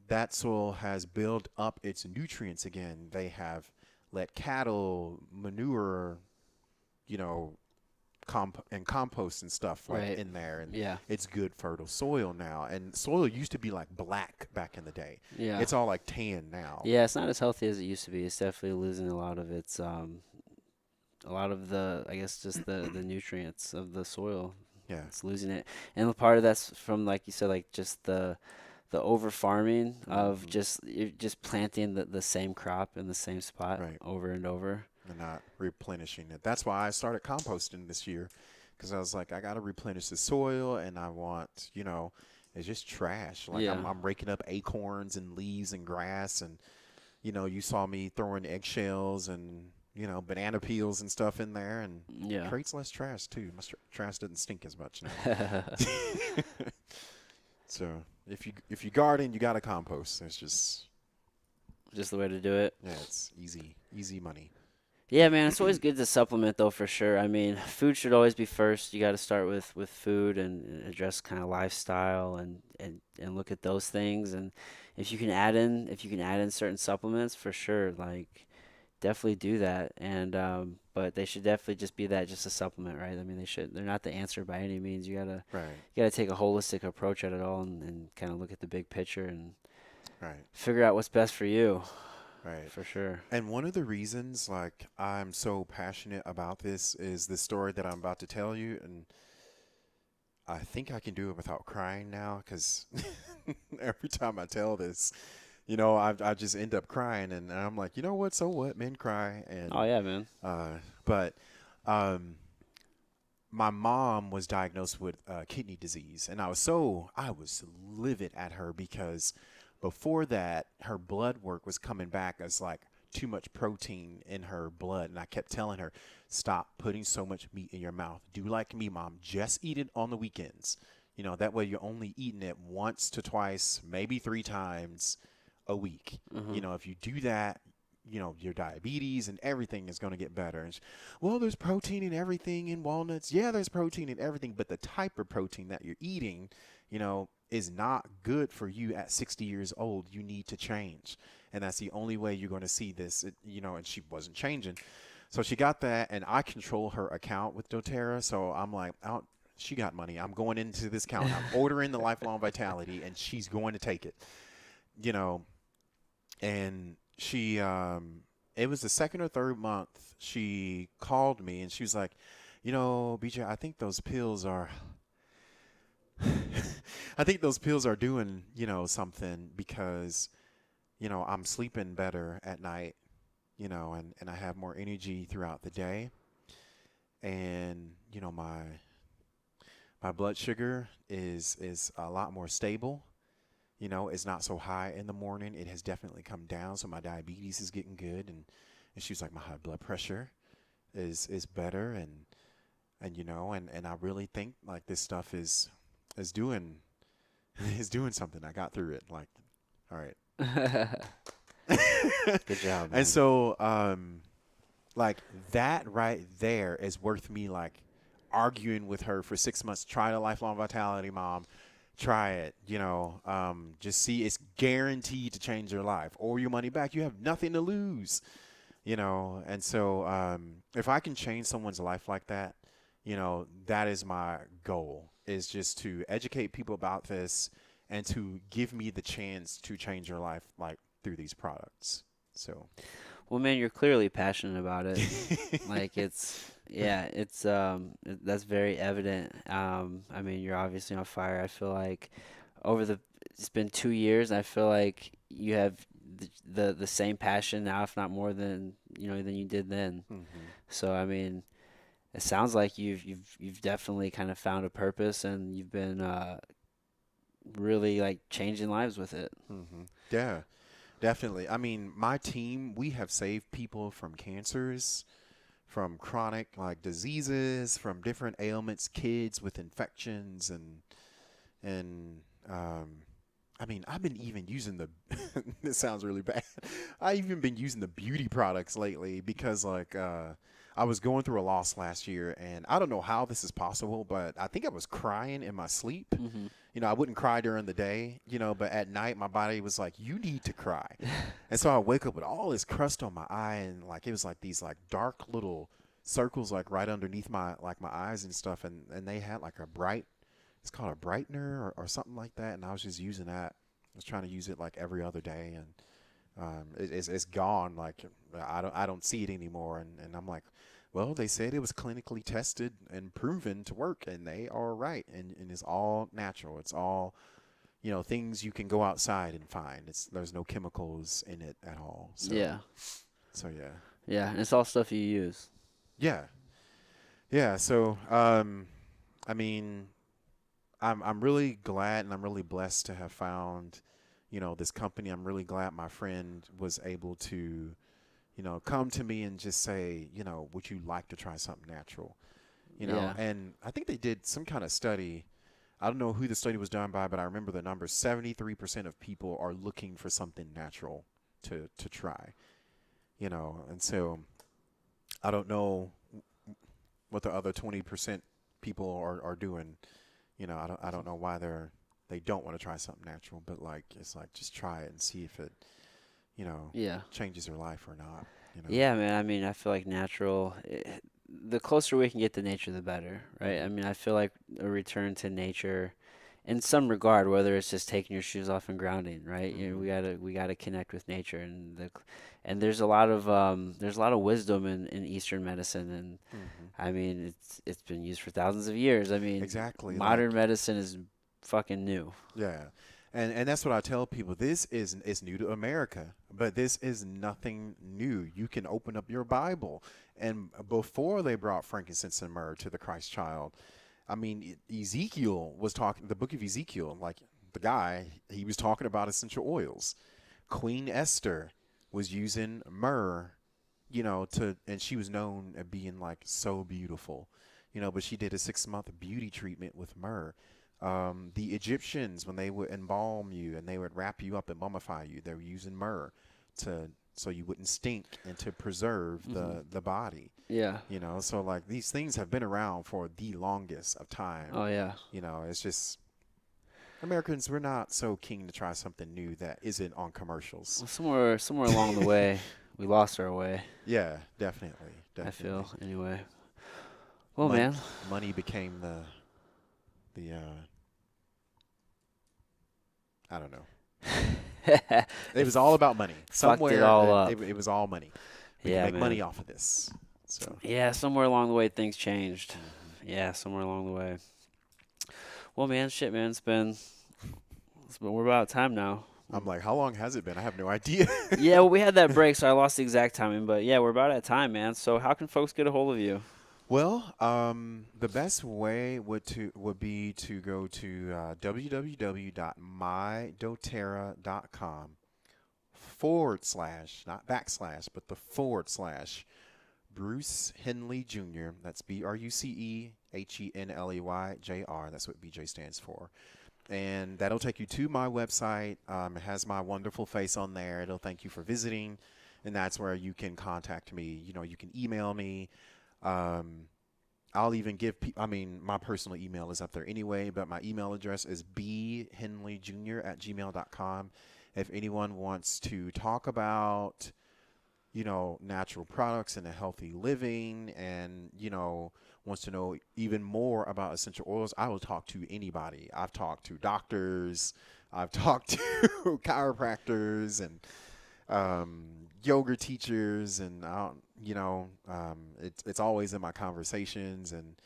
that soil has built up its nutrients again. They have let cattle manure, and compost and stuff like Right. in there, and Yeah. it's good fertile soil now. And soil used to be like black back in the day. Yeah. It's all like tan now. Yeah, it's not as healthy as it used to be. It's definitely losing a lot of its a lot of the, I guess, just the nutrients of the soil. Yeah. It's losing it. And part of that's from, like you said, like just the over farming of Mhm. you're just planting the same crop in the same spot Right. over and over. And not replenishing it. That's why I started composting this year, because I was like, I got to replenish the soil, and I want, it's just trash. Like Yeah. I'm raking up acorns and leaves and grass, and you saw me throwing eggshells and banana peels and stuff in there, and Yeah. creates less trash too. My trash doesn't stink as much now. So if you garden, you got to compost. It's just Just the way to do it. it's easy money. Yeah, man, it's always good to supplement though, for sure. I mean, food should always be first. You got to start with food and address kind of lifestyle and look at those things. And if you can add in certain supplements, for sure, like definitely do that. And but they should definitely just be just a supplement, right? I mean, they're not the answer by any means. Right. You gotta take a holistic approach at it all and kind of look at the big picture and Right. figure out what's best for you, Right. for sure. And one of the reasons, like, I'm so passionate about this is the story that I'm about to tell you. And I think I can do it without crying now, because every time I tell this, I just end up crying. And I'm like, you know what? So what? Men cry. And Oh yeah, man. but my mom was diagnosed with kidney disease, and I was livid at her, because before that, her blood work was coming back as like too much protein in her blood. And I kept telling her, stop putting so much meat in your mouth. Do like me, Mom. Just eat it on the weekends. That way you're only eating it once to twice, maybe 3 times a week. Mhm. If you do that, your diabetes and everything is going to get better. And well, there's protein in everything in walnuts. Yeah, there's protein in everything, but the type of protein that you're eating, is not good for you at 60 years old. You need to change. And that's the only way you're going to see this, and she wasn't changing. So she got that, and I control her account with doTERRA. So I'm like, She got money. I'm going into this counter. I'm ordering the Lifelong Vitality, and she's going to take it. You know, and she, it was the second or third month. She called me, and she was like, BJ, I think those pills are. I think those pills are doing, something because, I'm sleeping better at night, and I have more energy throughout the day. And, my blood sugar is a lot more stable. It's not so high in the morning. It has definitely come down. So my diabetes is getting good. And she was like, my high blood pressure is better. And I really think like this stuff is doing is doing something. I got through it. Like, all right. Good job, man. And so, like that right there is worth me like arguing with her for 6 months. Try the Lifelong Vitality, Mom. Try it. Just see. It's guaranteed to change your life or your money back. You have nothing to lose. And so if I can change someone's life like that, that is my goal. Is just to educate people about this and to give me the chance to change your life like through these products. So, well, man, you're clearly passionate about it. Like that's very evident. I mean, you're obviously on fire. I feel like it's been 2 years. I feel like you have the same passion now, if not more than you did then. mm-hmm. So I mean, it sounds like you've definitely kind of found a purpose, and you've been really like changing lives with it. Mm-hmm. Yeah, definitely. I mean, my team, we have saved people from cancers, from chronic like diseases, from different ailments, kids with infections, and I mean, I've been even using the. This sounds really bad. I even been using the beauty products lately because like I was going through a loss last year, and I don't know how this is possible, but I think I was crying in my sleep. Mm-hmm. I wouldn't cry during the day, but at night my body was like, you need to cry. And so I wake up with all this crust on my eye, and like it was like these like dark little circles like right underneath my eyes and stuff, and they had like it's called a brightener or something like that, and I was just using that. I was trying to use it like every other day, and it's gone. Like I don't see it anymore, and I'm like, well, they said it was clinically tested and proven to work, and they are right. And it's all natural. It's all, things you can go outside and find. There's no chemicals in it at all. So, Yeah. So yeah. Yeah, and it's all stuff you use. Yeah. Yeah. So I mean, I'm really glad and I'm really blessed to have found, this company. I'm really glad my friend was able to come to me and just say, would you like to try something natural? Yeah. And I think they did some kind of study. I don't know who the study was done by, but I remember the number. 73% of people are looking for something natural to try, and so I don't know what the other 20% people are doing. I don't know why they don't want to try something natural, but like, it's like, just try it and see if it, Yeah. changes your life or not. Yeah, man. I mean, I feel like the closer we can get to nature, the better, right? I mean, I feel like a return to nature, in some regard, whether it's just taking your shoes off and grounding, right? We gotta connect with nature, and there's a lot of wisdom in Eastern medicine, and I mean, it's been used for thousands of years. I mean, Exactly. modern medicine is fucking new. Yeah. And that's what I tell people. This is new to America, but this is nothing new. You can open up your Bible. And before they brought frankincense and myrrh to the Christ child, I mean, Ezekiel was talking, the book of Ezekiel, like the guy, he was talking about essential oils. Queen Esther was using myrrh, and she was known as being like so beautiful, but she did a 6-month beauty treatment with myrrh. The Egyptians, when they would embalm you and they would wrap you up and mummify you, they were using myrrh so you wouldn't stink and to preserve the body. Yeah. So like these things have been around for the longest of time. Oh yeah. It's just Americans, we're not so keen to try something new that isn't on commercials. Well, somewhere along the way, we lost our way. Yeah, definitely. I feel anyway. Well, man, money became the I don't know. It was all about money. Fucked it all up. It was all money. We can make money off of this. So yeah, somewhere along the way things changed. Yeah, somewhere along the way. Well, man, shit, man, we're about out of time now. I'm like, how long has it been? I have no idea. Yeah, well, we had that break, so I lost the exact timing. But yeah, we're about at time, man. So how can folks get a hold of you? Well, the best way would be to go to www.mydoterra.com / not backslash, but the / Bruce Henley Jr. That's BruceHenley Jr. That's what BJ stands for. And that'll take you to my website. It has my wonderful face on there. It'll thank you for visiting. And that's where you can contact me. You know, you can email me. I'll even give my personal email is up there anyway, but my email address is bhenleyjr@gmail.com. If anyone wants to talk about, you know, natural products and a healthy living and, you know, wants to know even more about essential oils, I will talk to anybody. I've talked to doctors. I've talked to chiropractors and yoga teachers, and it's always in my conversations and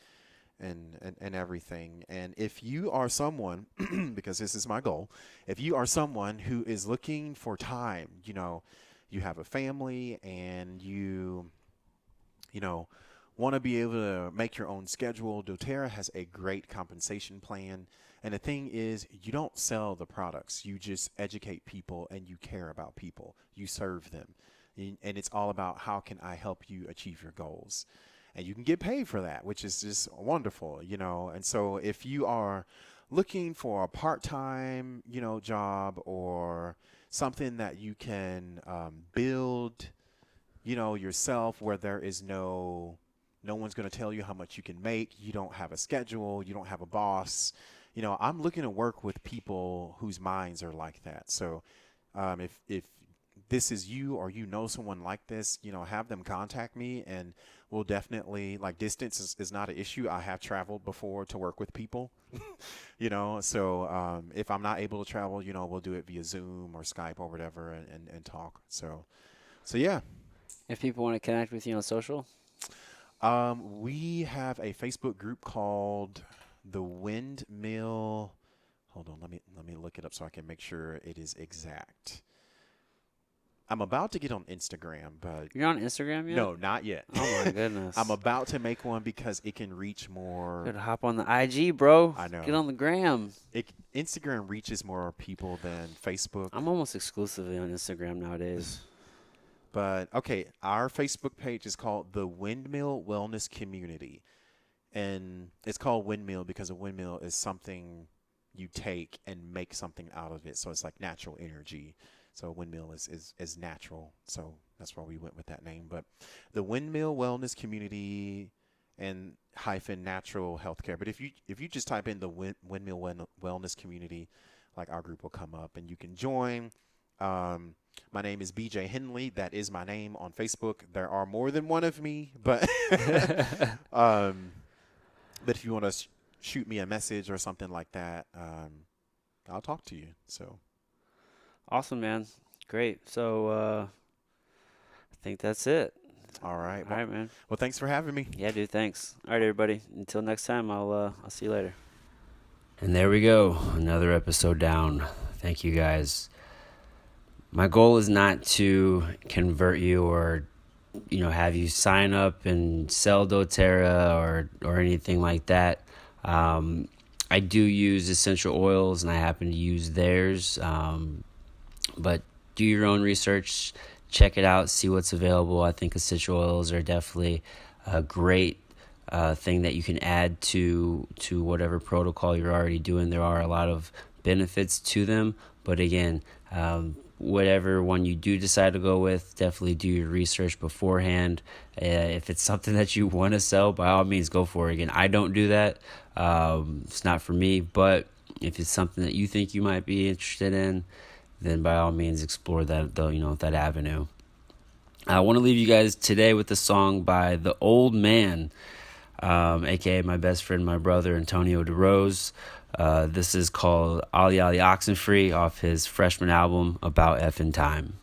everything. And if you are someone, because this is my goal, if you are someone who is looking for time, you know, you have a family and you want to be able to make your own schedule, doTerra has a great compensation plan. And the thing is, you don't sell the products. You just educate people and you care about people. You serve them. And it's all about how can I help you achieve your goals. And you can get paid for that, which is just wonderful, you know. And so if you are looking for a part-time, you know, job or something that you can build, you know, yourself, where there is no one's going to tell you how much you can make. You don't have a schedule. You don't have a boss. You know, I'm looking to work with people whose minds are like that. So if this is you or you know someone like this, you know, have them contact me and we'll definitely, like, distance is not an issue. I have traveled before to work with people, you know, so if I'm not able to travel, you know, we'll do it via Zoom or Skype or whatever and talk. So yeah. If people want to connect with you on social? We have a Facebook group called The Windmill. Hold on, let me look it up so I can make sure it is exact. I'm about to get on Instagram, but you're on Instagram yet? No, not yet. Oh my goodness! I'm about to make one because it can reach more. Gotta hop on the IG, bro. I know. Get on the gram. Instagram reaches more people than Facebook. I'm almost exclusively on Instagram nowadays. But okay, our Facebook page is called the Windmill Wellness Community, and it's called Windmill because a windmill is something you take and make something out of it. So it's like natural energy. So windmill is natural. So that's why we went with that name. But the Windmill Wellness Community and -natural healthcare. But if you just type in the Windmill Wellness Community, like, our group will come up and you can join. My name is BJ Henley. That is my name on Facebook. There are more than one of me, but but if you want to shoot me a message or something like that, I'll talk to you. So. Awesome, man. Great. So I think that's it. All right. All right, man. Well, thanks for having me. Yeah, dude. Thanks. All right, everybody. Until next time, I'll see you later. And there we go. Another episode down. Thank you, guys. My goal is not to convert you or, you know, have you sign up and sell doTerra or anything like that. I do use essential oils, and I happen to use theirs. But do your own research, check it out, see what's available. I think essential oils are definitely a great thing that you can add to whatever protocol you're already doing. There are a lot of benefits to them, but again, whatever one you do decide to go with, definitely do your research beforehand. If it's something that you want to sell, by all means, go for it. Again, I don't do that. It's not for me, but if it's something that you think you might be interested in, then by all means explore that avenue. I want to leave you guys today with a song by The Old Man. aka my best friend, my brother, Antonio DeRose. This is called Ollie Ollie Oxenfree off his freshman album, About Effin' Time.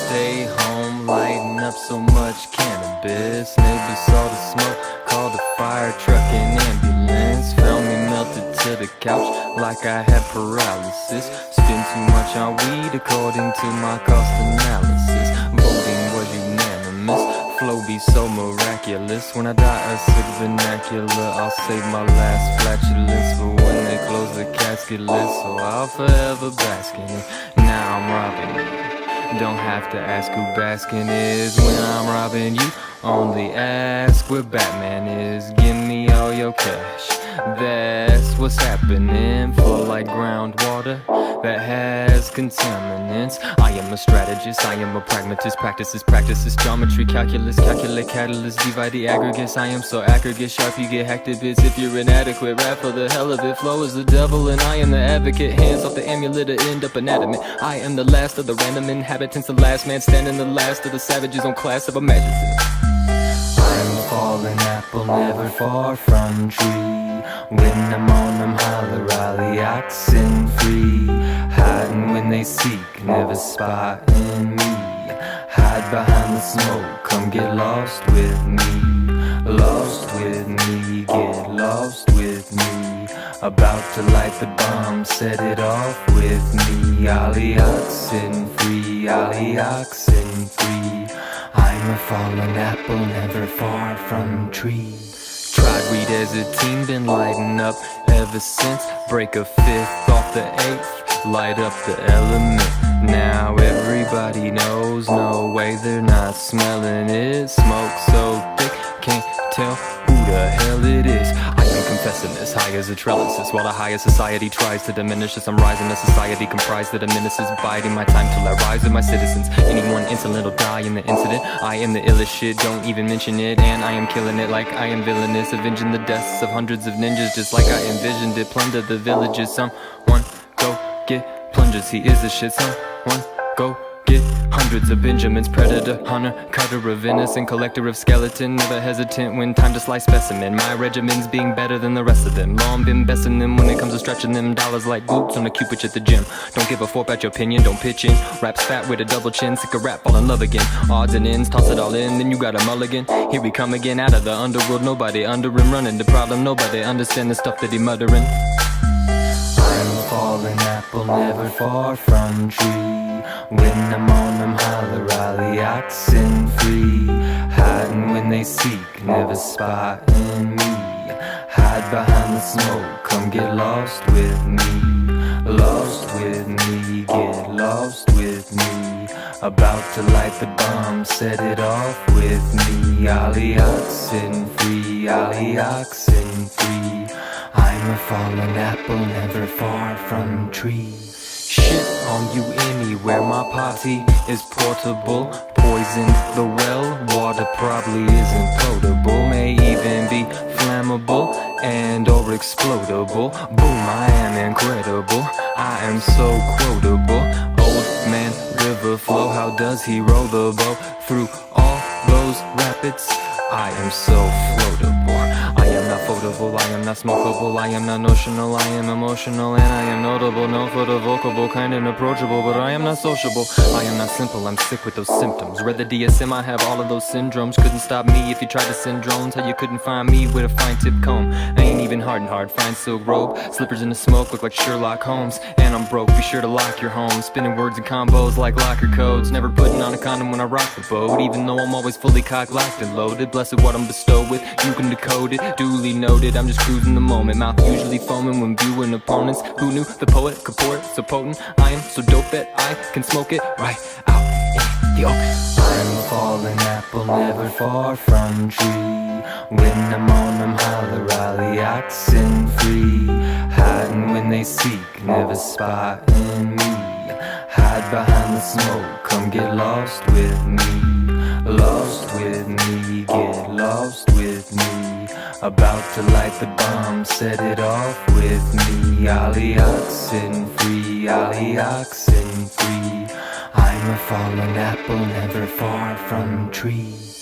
Stay home, lighting up so much cannabis. Neighbors saw the smoke, called the fire truck and ambulance. Found me melted to the couch like I had paralysis. Spent too much on weed according to my cost analysis. Voting was unanimous, flow be so miraculous. When I die a sick vernacular, I'll save my last flatulence for when they close the casket list. So I'll forever bask in it. Now I'm robbing you. Don't have to ask who Baskin is when I'm robbing you. Only ask where Batman is. Give me all your cash. That's what's happening. Flow like groundwater that has contaminants. I am a strategist, I am a pragmatist. Practices geometry, calculus, calculate catalyst, divide the aggregates. I am so aggregate, sharp you get hacked to bits if you're inadequate. Rap for the hell of it, flow is the devil and I am the advocate. Hands off the amulet to end up inanimate. I am the last of the random inhabitants, the last man standing, the last of the savages on class of imaginative. I'm a fallen apple, never far from tree. When I'm on them holler, Ollie oxen free. Hiding when they seek, never spotting me. Hide behind the smoke, come get lost with me. Lost with me, get lost with me. About to light the bomb, set it off with me. Ollie oxen free, Ollie oxen free. I'm a fallen apple, never far from tree. Tried weed as a teen, been lighting up ever since. Break a fifth off the eighth, light up the element. Now everybody knows, no way they're not smelling it. Smoke so thick, can't tell who the hell it is. I am confessing this, high as a trellis. While the higher society tries to diminish us, I'm rising. A society comprised of the menaces, biding my time till I rise with my citizens. Anyone insolent will die in the incident. I am the illest shit, don't even mention it. And I am killing it like I am villainous, avenging the deaths of hundreds of ninjas, just like I envisioned it. Plunder the villages, someone go get plungers. He is the shit, someone go get hundreds of Benjamins. Predator, hunter, cutter of innocent, collector of skeleton. Never hesitant when time to slice specimen. My regimen's being better than the rest of them. Long been besting them when it comes to stretching them. Dollars like boots on the cupid at the gym. Don't give a fork about your opinion, don't pitch in. Rap's fat with a double chin, sick of rap, fall in love again. Odds and ends, toss it all in, then you got a mulligan. Here we come again, out of the underworld. Nobody under him, running the problem. Nobody understand the stuff that he muttering. I'm a fallen apple, never far from tree. When I'm on them holler, Ollie oxen free. Hiding when they seek, never spotting me. Hide behind the smoke, come get lost with me. Lost with me, get lost with me. About to light the bomb, set it off with me. Ollie oxen free, Ollie oxen free. I'm a fallen apple, never far from tree. Shit on you anywhere, my party is portable. Poison the well, water probably isn't potable. May even be flammable and or explodable. Boom, I am incredible, I am so quotable. Old man river flow, how does he roll the boat through all those rapids? I am so floatable. I am not foldable, I am not smokable, I am not notional, I am emotional, and I am notable. No for the vocable, kind and approachable, but I am not sociable. I am not simple, I'm sick with those symptoms. Read the DSM, I have all of those syndromes. Couldn't stop me if you tried to send drones. How you couldn't find me with a fine tip comb. I ain't even hard, fine silk robe. Slippers in the smoke look like Sherlock Holmes. And I'm broke, be sure to lock your home. Spinning words and combos like locker codes. Never putting on a condom when I rock the boat. Even though I'm always fully cock locked and loaded. Blessed what I'm bestowed with, you can decode it. Duly noted, I'm just cruising the moment. Mouth usually foaming when viewing opponents. Who knew the poet could pour it so potent? I am so dope that I can smoke it right out in the open. I'm fallen apple, never far from tree. When I'm on them holler, rally, oxen free. Hiding when they seek, never spotting me. Hide behind the smoke, come get lost with me. Lost with me, get lost with me. About to light the bomb, set it off with me. Ollie oxen free, ollie oxen free. I'm a fallen apple, never far from tree.